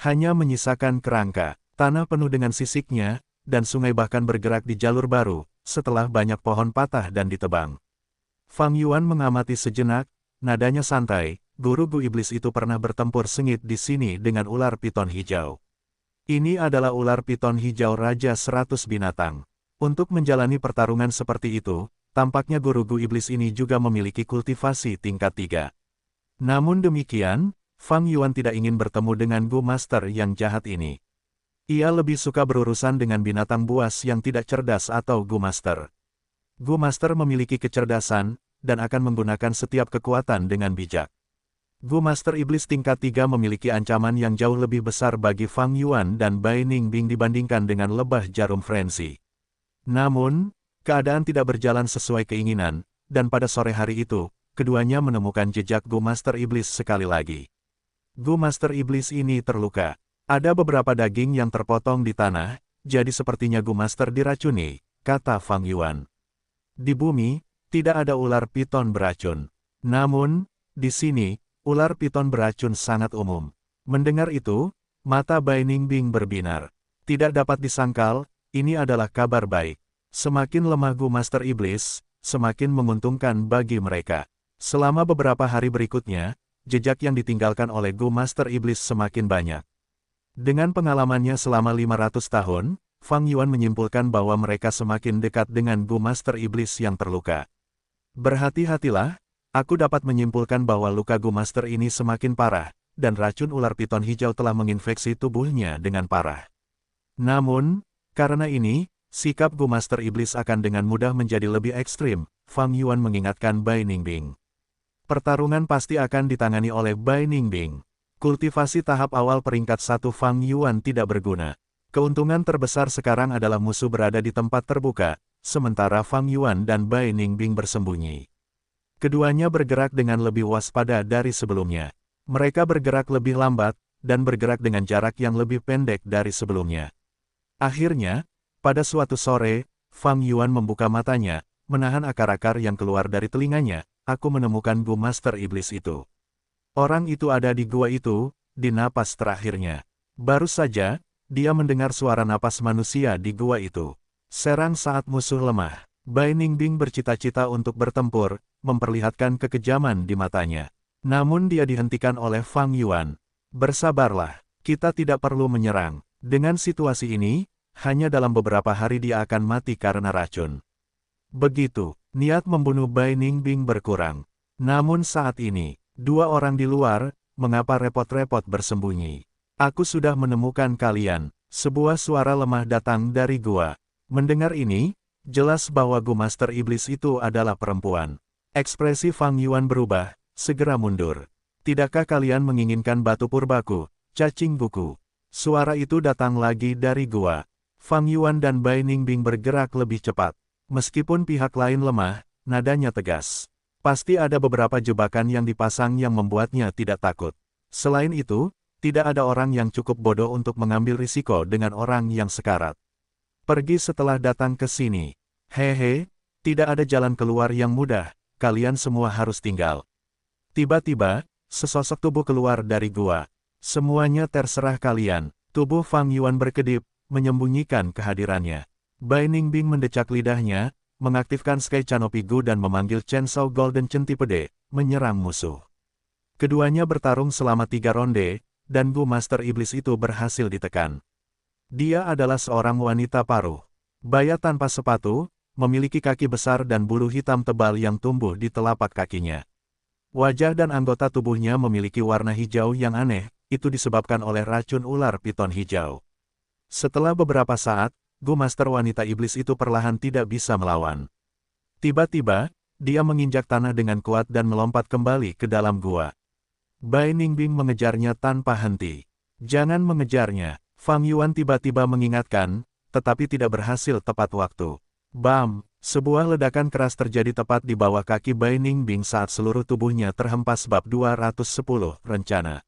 Hanya menyisakan kerangka, tanah penuh dengan sisiknya, dan sungai bahkan bergerak di jalur baru, setelah banyak pohon patah dan ditebang. Fang Yuan mengamati sejenak, nadanya santai, guru Gu Iblis itu pernah bertempur sengit di sini dengan ular piton hijau. Ini adalah ular piton hijau Raja 100 binatang. Untuk menjalani pertarungan seperti itu, tampaknya guru Gu Iblis ini juga memiliki kultivasi tingkat 3. Namun demikian, Fang Yuan tidak ingin bertemu dengan Gu Master yang jahat ini. Ia lebih suka berurusan dengan binatang buas yang tidak cerdas atau Gu Master. Gu Master memiliki kecerdasan, dan akan menggunakan setiap kekuatan dengan bijak. Gu Master Iblis tingkat 3 memiliki ancaman yang jauh lebih besar bagi Fang Yuan dan Bai Ningbing dibandingkan dengan lebah jarum frenzy. Namun, keadaan tidak berjalan sesuai keinginan, dan pada sore hari itu, keduanya menemukan jejak Gu Master Iblis sekali lagi. Gu Master Iblis ini terluka. Ada beberapa daging yang terpotong di tanah, jadi sepertinya Gu Master diracuni, kata Fang Yuan. Di bumi, tidak ada ular piton beracun. Namun, di sini, ular piton beracun sangat umum. Mendengar itu, mata Bai Ningbing berbinar. Tidak dapat disangkal, ini adalah kabar baik. Semakin lemah Gu Master Iblis, semakin menguntungkan bagi mereka. Selama beberapa hari berikutnya, jejak yang ditinggalkan oleh Gu Master Iblis semakin banyak. Dengan pengalamannya selama 500 tahun, Fang Yuan menyimpulkan bahwa mereka semakin dekat dengan Gu Master Iblis yang terluka. Berhati-hatilah, aku dapat menyimpulkan bahwa luka Gu Master ini semakin parah, dan racun ular piton hijau telah menginfeksi tubuhnya dengan parah. Namun, karena ini, sikap Gu Master Iblis akan dengan mudah menjadi lebih ekstrim, Fang Yuan mengingatkan Bai Ningbing. Pertarungan pasti akan ditangani oleh Bai Ningbing. Kultivasi tahap awal peringkat 1 Fang Yuan tidak berguna. Keuntungan terbesar sekarang adalah musuh berada di tempat terbuka, sementara Fang Yuan dan Bai Ningbing bersembunyi. Keduanya bergerak dengan lebih waspada dari sebelumnya. Mereka bergerak lebih lambat, dan bergerak dengan jarak yang lebih pendek dari sebelumnya. Akhirnya, pada suatu sore, Fang Yuan membuka matanya, menahan akar-akar yang keluar dari telinganya, aku menemukan Gu Master Iblis itu. Orang itu ada di gua itu, di napas terakhirnya. Baru saja, dia mendengar suara napas manusia di gua itu. Serang saat musuh lemah. Bai Ningbing bercita-cita untuk bertempur, memperlihatkan kekejaman di matanya. Namun dia dihentikan oleh Fang Yuan. Bersabarlah, kita tidak perlu menyerang. Dengan situasi ini, hanya dalam beberapa hari dia akan mati karena racun. Begitu, niat membunuh Bai Ningbing berkurang. Namun saat ini, dua orang di luar, mengapa repot-repot bersembunyi? Aku sudah menemukan kalian. Sebuah suara lemah datang dari gua. Mendengar ini, jelas bahwa Gu Master Iblis itu adalah perempuan. Ekspresi Fang Yuan berubah, segera mundur. Tidakkah kalian menginginkan batu purbaku, cacing buku? Suara itu datang lagi dari gua. Fang Yuan dan Bai Ningbing bergerak lebih cepat. Meskipun pihak lain lemah, nadanya tegas. Pasti ada beberapa jebakan yang dipasang yang membuatnya tidak takut. Selain itu, tidak ada orang yang cukup bodoh untuk mengambil risiko dengan orang yang sekarat. Pergi setelah datang ke sini. Hehe, tidak ada jalan keluar yang mudah, kalian semua harus tinggal. Tiba-tiba, sesosok tubuh keluar dari gua. Semuanya terserah kalian. Tubuh Fang Yuan berkedip, menyembunyikan kehadirannya. Bai Ningbing mendecak lidahnya, mengaktifkan Sky Canopy Gu dan memanggil Chainsaw Golden Centipede, menyerang musuh. Keduanya bertarung selama 3 ronde, dan Gu Master Iblis itu berhasil ditekan. Dia adalah seorang wanita paruh. Baya tanpa sepatu, memiliki kaki besar dan bulu hitam tebal yang tumbuh di telapak kakinya. Wajah dan anggota tubuhnya memiliki warna hijau yang aneh, itu disebabkan oleh racun ular piton hijau. Setelah beberapa saat, Gu Master wanita iblis itu perlahan tidak bisa melawan. Tiba-tiba, dia menginjak tanah dengan kuat dan melompat kembali ke dalam gua. Bai Ningbing mengejarnya tanpa henti. Jangan mengejarnya, Fang Yuan tiba-tiba mengingatkan, tetapi tidak berhasil tepat waktu. Bam! Sebuah ledakan keras terjadi tepat di bawah kaki Bai Ningbing saat seluruh tubuhnya terhempas bab 210 rencana.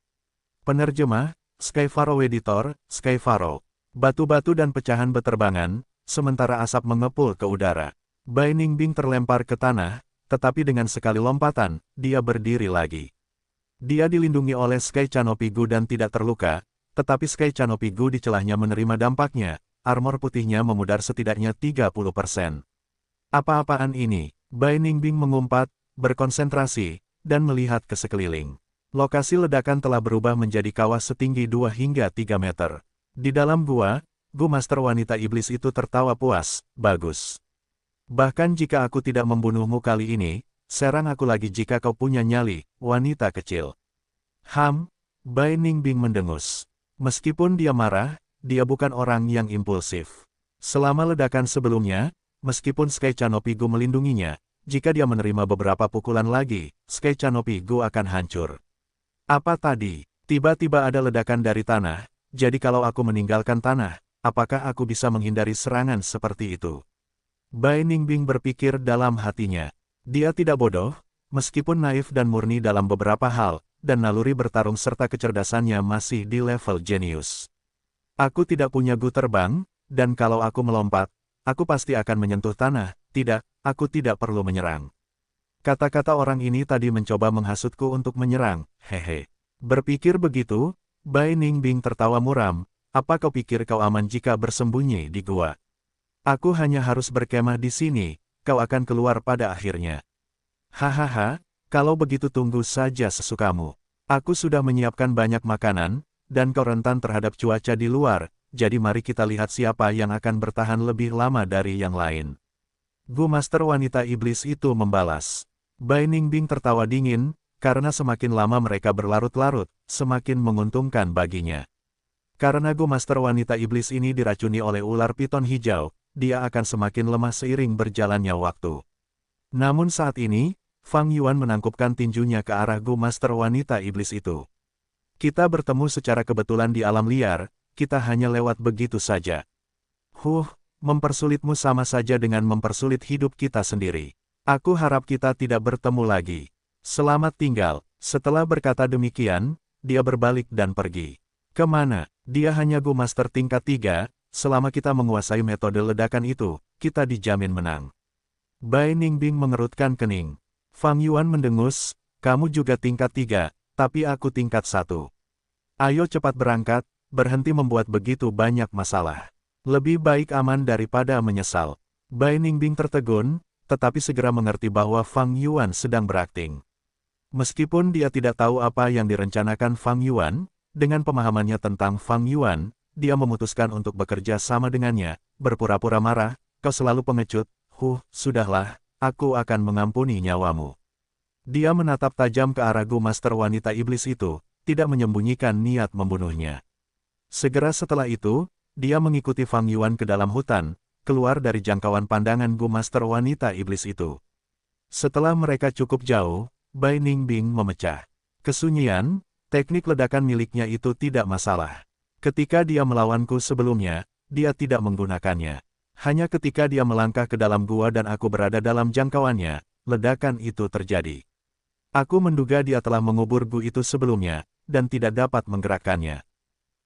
Penerjemah, Sky Pharaoh Editor, Sky Pharaoh. Batu-batu dan pecahan beterbangan, sementara asap mengepul ke udara. Bai Ningbing terlempar ke tanah, tetapi dengan sekali lompatan, dia berdiri lagi. Dia dilindungi oleh Sky Canopy Gu dan tidak terluka, tetapi Sky Canopy Gu di celahnya menerima dampaknya, armor putihnya memudar setidaknya 30%. Apa-apaan ini? Bai Ningbing mengumpat, berkonsentrasi, dan melihat ke sekeliling. Lokasi ledakan telah berubah menjadi kawah setinggi 2 hingga 3 meter. Di dalam gua, Gu Master wanita iblis itu tertawa puas, bagus. Bahkan jika aku tidak membunuhmu kali ini, serang aku lagi jika kau punya nyali, wanita kecil. Bai Ningbing mendengus. Meskipun dia marah, dia bukan orang yang impulsif. Selama ledakan sebelumnya, meskipun Sky Canopy Gu melindunginya, jika dia menerima beberapa pukulan lagi, Sky Canopy Gu akan hancur. Apa tadi? Tiba-tiba ada ledakan dari tanah, jadi kalau aku meninggalkan tanah, apakah aku bisa menghindari serangan seperti itu? Bai Ningbing berpikir dalam hatinya. Dia tidak bodoh, meskipun naif dan murni dalam beberapa hal, dan naluri bertarung serta kecerdasannya masih di level jenius. Aku tidak punya gu terbang, dan kalau aku melompat, aku pasti akan menyentuh tanah. Tidak, aku tidak perlu menyerang. Kata-kata orang ini tadi mencoba menghasutku untuk menyerang, hehe. Berpikir begitu, Bai Ningbing tertawa muram, apa kau pikir kau aman jika bersembunyi di gua? Aku hanya harus berkemah di sini, kau akan keluar pada akhirnya. Hahaha, kalau begitu tunggu saja sesukamu. Aku sudah menyiapkan banyak makanan, dan kau rentan terhadap cuaca di luar, jadi mari kita lihat siapa yang akan bertahan lebih lama dari yang lain. Gu Master wanita iblis itu membalas. Bai Ningbing tertawa dingin, karena semakin lama mereka berlarut-larut, semakin menguntungkan baginya. Karena Gu Master wanita iblis ini diracuni oleh ular piton hijau, dia akan semakin lemah seiring berjalannya waktu. Namun saat ini, Fang Yuan menangkupkan tinjunya ke arah Gu Master wanita iblis itu. Kita bertemu secara kebetulan di alam liar, kita hanya lewat begitu saja. Mempersulitmu sama saja dengan mempersulit hidup kita sendiri. Aku harap kita tidak bertemu lagi. Selamat tinggal. Setelah berkata demikian, dia berbalik dan pergi. Kemana? Dia hanya Gu Master tingkat 3, selama kita menguasai metode ledakan itu, kita dijamin menang. Bai Ningbing mengerutkan kening. Fang Yuan mendengus, kamu juga tingkat 3, tapi aku tingkat 1. Ayo cepat berangkat, berhenti membuat begitu banyak masalah. Lebih baik aman daripada menyesal. Bai Ningbing tertegun, tetapi segera mengerti bahwa Fang Yuan sedang berakting. Meskipun dia tidak tahu apa yang direncanakan Fang Yuan, dengan pemahamannya tentang Fang Yuan, dia memutuskan untuk bekerja sama dengannya, berpura-pura marah, kau selalu pengecut, sudahlah, aku akan mengampuni nyawamu. Dia menatap tajam ke arah Gu Master wanita iblis itu, tidak menyembunyikan niat membunuhnya. Segera setelah itu, dia mengikuti Fang Yuan ke dalam hutan, keluar dari jangkauan pandangan Gu Master wanita iblis itu. Setelah mereka cukup jauh, Bai Ningbing memecah kesunyian, teknik ledakan miliknya itu tidak masalah. Ketika dia melawanku sebelumnya, dia tidak menggunakannya. Hanya ketika dia melangkah ke dalam gua dan aku berada dalam jangkauannya, ledakan itu terjadi. Aku menduga dia telah mengubur gua itu sebelumnya, dan tidak dapat menggerakkannya.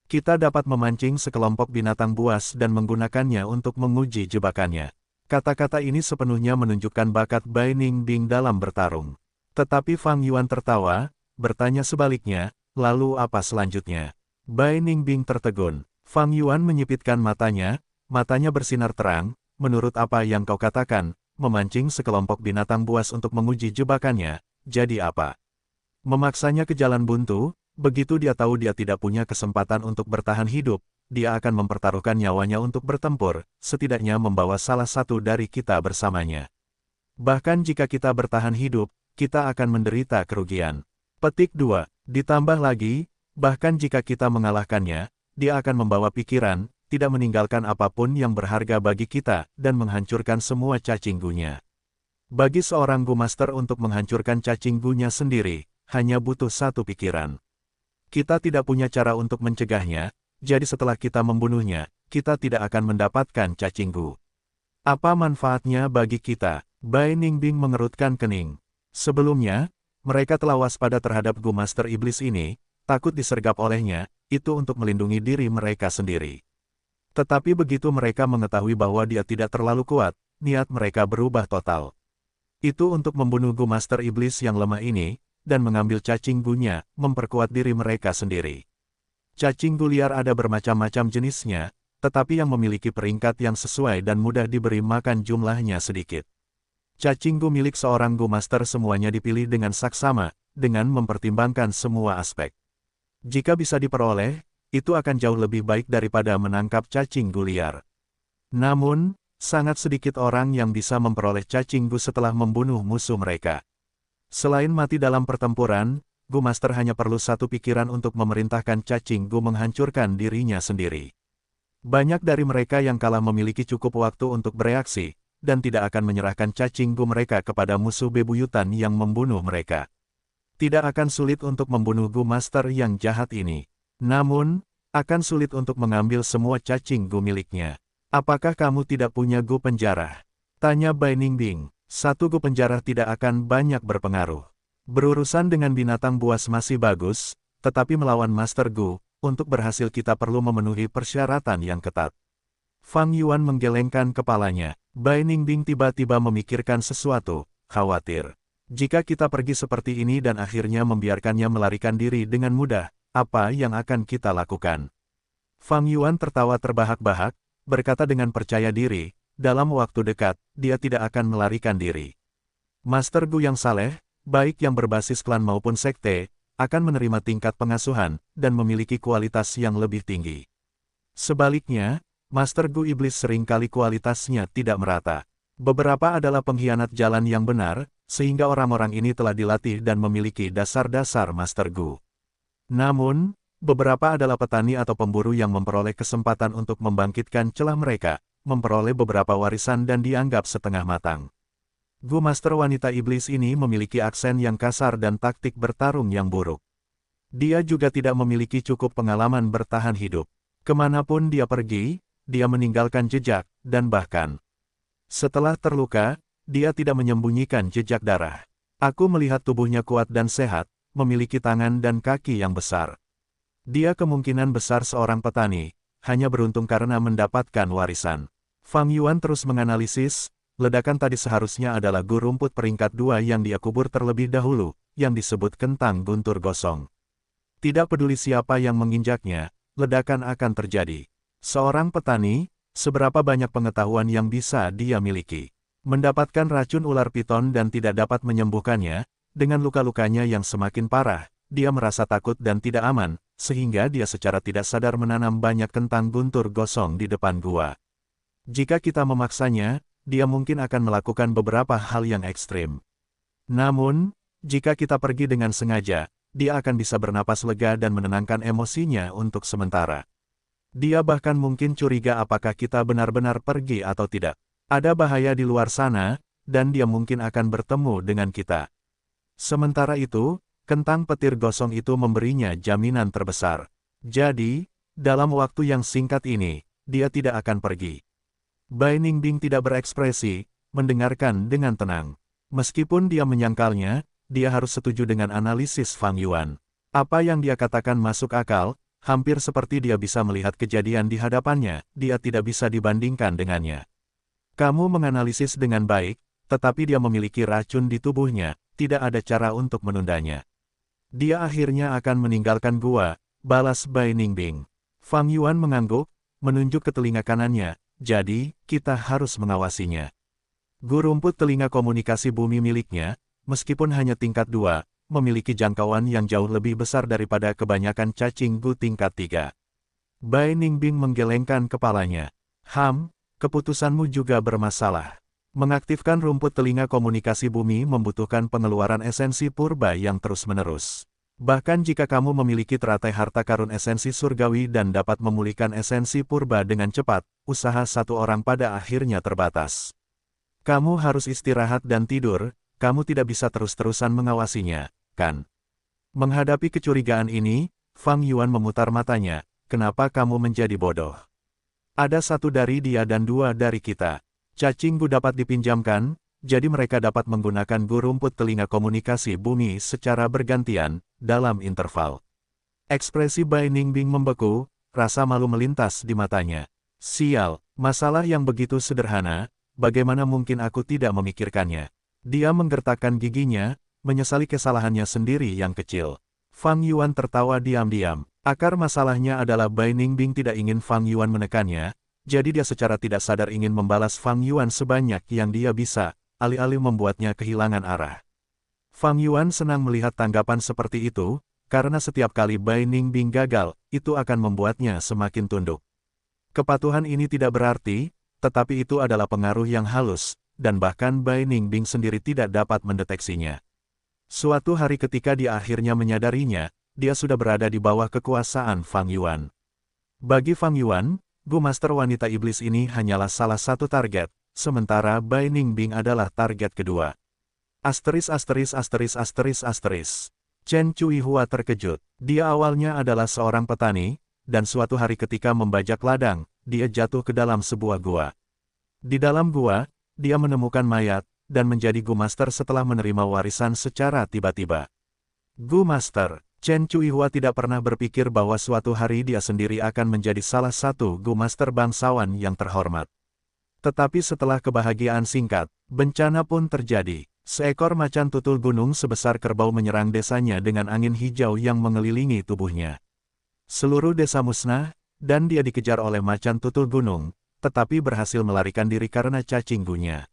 Kita dapat memancing sekelompok binatang buas dan menggunakannya untuk menguji jebakannya. Kata-kata ini sepenuhnya menunjukkan bakat Bai Ningbing dalam bertarung. Tetapi Fang Yuan tertawa, bertanya sebaliknya, lalu apa selanjutnya? Bai Ningbing tertegun. Fang Yuan menyipitkan matanya bersinar terang, menurut apa yang kau katakan, memancing sekelompok binatang buas untuk menguji jebakannya, jadi apa? Memaksanya ke jalan buntu, begitu dia tahu dia tidak punya kesempatan untuk bertahan hidup, dia akan mempertaruhkan nyawanya untuk bertempur, setidaknya membawa salah satu dari kita bersamanya. Bahkan jika kita bertahan hidup, kita akan menderita kerugian. Petik 2. Ditambah lagi, bahkan jika kita mengalahkannya, dia akan membawa pikiran, tidak meninggalkan apapun yang berharga bagi kita, dan menghancurkan semua cacinggunya. Bagi seorang Gu Master untuk menghancurkan cacinggunya sendiri, hanya butuh satu pikiran. Kita tidak punya cara untuk mencegahnya, jadi setelah kita membunuhnya, kita tidak akan mendapatkan cacinggu. Apa manfaatnya bagi kita? Bai Ningbing mengerutkan kening. Sebelumnya, mereka telah waspada terhadap Gu Master Iblis ini, takut disergap olehnya, itu untuk melindungi diri mereka sendiri. Tetapi begitu mereka mengetahui bahwa dia tidak terlalu kuat, niat mereka berubah total. Itu untuk membunuh Gu Master Iblis yang lemah ini, dan mengambil cacinggunya, memperkuat diri mereka sendiri. Cacinggu liar ada bermacam-macam jenisnya, tetapi yang memiliki peringkat yang sesuai dan mudah diberi makan jumlahnya sedikit. Cacinggu milik seorang Gu Master semuanya dipilih dengan saksama, dengan mempertimbangkan semua aspek. Jika bisa diperoleh, itu akan jauh lebih baik daripada menangkap cacinggu liar. Namun, sangat sedikit orang yang bisa memperoleh cacinggu setelah membunuh musuh mereka. Selain mati dalam pertempuran, Gu Master hanya perlu satu pikiran untuk memerintahkan cacinggu menghancurkan dirinya sendiri. Banyak dari mereka yang kalah memiliki cukup waktu untuk bereaksi, dan tidak akan menyerahkan cacinggu mereka kepada musuh bebuyutan yang membunuh mereka. Tidak akan sulit untuk membunuh Gu Master yang jahat ini. Namun, akan sulit untuk mengambil semua cacinggu miliknya. Apakah kamu tidak punya Gu penjara? Tanya Bai Ningbing. Satu Gu penjara tidak akan banyak berpengaruh. Berurusan dengan binatang buas masih bagus, tetapi melawan Master Gu, untuk berhasil kita perlu memenuhi persyaratan yang ketat. Fang Yuan menggelengkan kepalanya. Bai Ningbing tiba-tiba memikirkan sesuatu, khawatir. Jika kita pergi seperti ini dan akhirnya membiarkannya melarikan diri dengan mudah, apa yang akan kita lakukan? Fang Yuan tertawa terbahak-bahak, berkata dengan percaya diri, dalam waktu dekat, dia tidak akan melarikan diri. Master Gu yang saleh, baik yang berbasis klan maupun sekte, akan menerima tingkat pengasuhan, dan memiliki kualitas yang lebih tinggi. Sebaliknya, Master Gu Iblis seringkali kualitasnya tidak merata. Beberapa adalah pengkhianat jalan yang benar, sehingga orang-orang ini telah dilatih dan memiliki dasar-dasar Master Gu. Namun, beberapa adalah petani atau pemburu yang memperoleh kesempatan untuk membangkitkan celah mereka, memperoleh beberapa warisan dan dianggap setengah matang. Gu Master wanita iblis ini memiliki aksen yang kasar dan taktik bertarung yang buruk. Dia juga tidak memiliki cukup pengalaman bertahan hidup. Kemanapun dia pergi, dia meninggalkan jejak, dan bahkan setelah terluka, dia tidak menyembunyikan jejak darah. Aku melihat tubuhnya kuat dan sehat, memiliki tangan dan kaki yang besar. Dia kemungkinan besar seorang petani, hanya beruntung karena mendapatkan warisan. Fang Yuan terus menganalisis, ledakan tadi seharusnya adalah gu rumput peringkat 2 yang dia kubur terlebih dahulu, yang disebut kentang guntur gosong. Tidak peduli siapa yang menginjaknya, ledakan akan terjadi. Seorang petani, seberapa banyak pengetahuan yang bisa dia miliki. Mendapatkan racun ular piton dan tidak dapat menyembuhkannya, dengan luka-lukanya yang semakin parah, dia merasa takut dan tidak aman, sehingga dia secara tidak sadar menanam banyak kentang guntur gosong di depan gua. Jika kita memaksanya, dia mungkin akan melakukan beberapa hal yang ekstrim. Namun, jika kita pergi dengan sengaja, dia akan bisa bernapas lega dan menenangkan emosinya untuk sementara. Dia bahkan mungkin curiga apakah kita benar-benar pergi atau tidak. Ada bahaya di luar sana, dan dia mungkin akan bertemu dengan kita. Sementara itu, kentang petir gosong itu memberinya jaminan terbesar. Jadi, dalam waktu yang singkat ini, dia tidak akan pergi. Bai Ningbing tidak berekspresi, mendengarkan dengan tenang. Meskipun dia menyangkalnya, dia harus setuju dengan analisis Fang Yuan. Apa yang dia katakan masuk akal, hampir seperti dia bisa melihat kejadian di hadapannya, dia tidak bisa dibandingkan dengannya. Kamu menganalisis dengan baik, tetapi dia memiliki racun di tubuhnya, tidak ada cara untuk menundanya. Dia akhirnya akan meninggalkan gua, balas Bai Ningbing. Fang Yuan mengangguk, menunjuk ke telinga kanannya, jadi, kita harus mengawasinya. Gu rumput telinga komunikasi bumi miliknya, meskipun hanya tingkat 2, memiliki jangkauan yang jauh lebih besar daripada kebanyakan cacing gu tingkat 3. Bai Ningbing menggelengkan kepalanya. Keputusanmu juga bermasalah. Mengaktifkan rumput telinga komunikasi bumi membutuhkan pengeluaran esensi purba yang terus-menerus. Bahkan jika kamu memiliki teratai harta karun esensi surgawi dan dapat memulihkan esensi purba dengan cepat, usaha satu orang pada akhirnya terbatas. Kamu harus istirahat dan tidur, kamu tidak bisa terus-terusan mengawasinya, kan? Menghadapi kecurigaan ini, Fang Yuan memutar matanya, kenapa kamu menjadi bodoh? Ada satu dari dia dan dua dari kita. Cacing gu dapat dipinjamkan, jadi mereka dapat menggunakan gu rumput telinga komunikasi bumi secara bergantian, dalam interval. Ekspresi Bai Ningbing membeku, rasa malu melintas di matanya. Sial, masalah yang begitu sederhana, bagaimana mungkin aku tidak memikirkannya? Dia menggertakkan giginya, menyesali kesalahannya sendiri yang kecil. Fang Yuan tertawa diam-diam. Akar masalahnya adalah Bai Ningbing tidak ingin Fang Yuan menekannya, jadi dia secara tidak sadar ingin membalas Fang Yuan sebanyak yang dia bisa, alih-alih membuatnya kehilangan arah. Fang Yuan senang melihat tanggapan seperti itu, karena setiap kali Bai Ningbing gagal, itu akan membuatnya semakin tunduk. Kepatuhan ini tidak berarti, tetapi itu adalah pengaruh yang halus, dan bahkan Bai Ningbing sendiri tidak dapat mendeteksinya. Suatu hari ketika dia akhirnya menyadarinya, dia sudah berada di bawah kekuasaan Fang Yuan. Bagi Fang Yuan, Gu Master wanita iblis ini hanyalah salah satu target, sementara Bai Ningbing adalah target kedua. Chen Chuihua terkejut. Dia awalnya adalah seorang petani, dan suatu hari ketika membajak ladang, dia jatuh ke dalam sebuah gua. Di dalam gua, dia menemukan mayat, dan menjadi Gu Master setelah menerima warisan secara tiba-tiba. Gu Master. Chen Chuihua tidak pernah berpikir bahwa suatu hari dia sendiri akan menjadi salah satu Gu Master bangsawan yang terhormat. Tetapi setelah kebahagiaan singkat, bencana pun terjadi. Seekor macan tutul gunung sebesar kerbau menyerang desanya dengan angin hijau yang mengelilingi tubuhnya. Seluruh desa musnah, dan dia dikejar oleh macan tutul gunung, tetapi berhasil melarikan diri karena cacing gunya.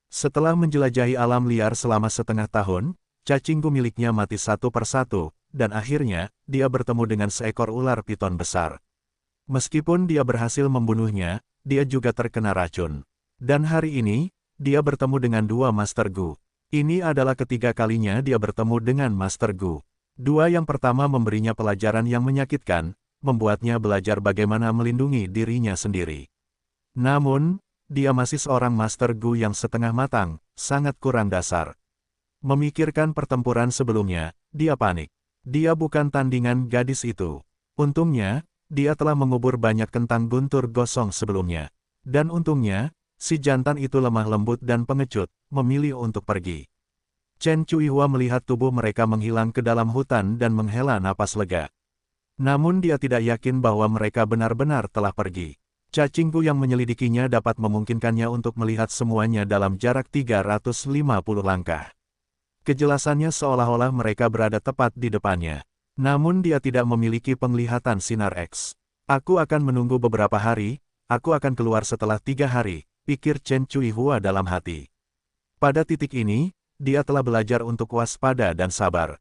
Setelah menjelajahi alam liar selama setengah tahun, cacing gu miliknya mati satu persatu, dan akhirnya, dia bertemu dengan seekor ular piton besar. Meskipun dia berhasil membunuhnya, dia juga terkena racun. Dan hari ini, dia bertemu dengan dua Master Gu. Ini adalah ketiga kalinya dia bertemu dengan Master Gu. Dua yang pertama memberinya pelajaran yang menyakitkan, membuatnya belajar bagaimana melindungi dirinya sendiri. Namun, dia masih seorang Master Gu yang setengah matang, sangat kurang dasar. Memikirkan pertempuran sebelumnya, dia panik. Dia bukan tandingan gadis itu. Untungnya, dia telah mengubur banyak kentang guntur gosong sebelumnya. Dan untungnya, si jantan itu lemah lembut dan pengecut, memilih untuk pergi. Chen Chuihua melihat tubuh mereka menghilang ke dalam hutan dan menghela napas lega. Namun dia tidak yakin bahwa mereka benar-benar telah pergi. Cacingku yang menyelidikinya dapat memungkinkannya untuk melihat semuanya dalam jarak 350 langkah. Kejelasannya seolah-olah mereka berada tepat di depannya. Namun dia tidak memiliki penglihatan sinar X. Aku akan menunggu beberapa hari, aku akan keluar setelah 3 hari, pikir Chen Chuihua dalam hati. Pada titik ini, dia telah belajar untuk waspada dan sabar.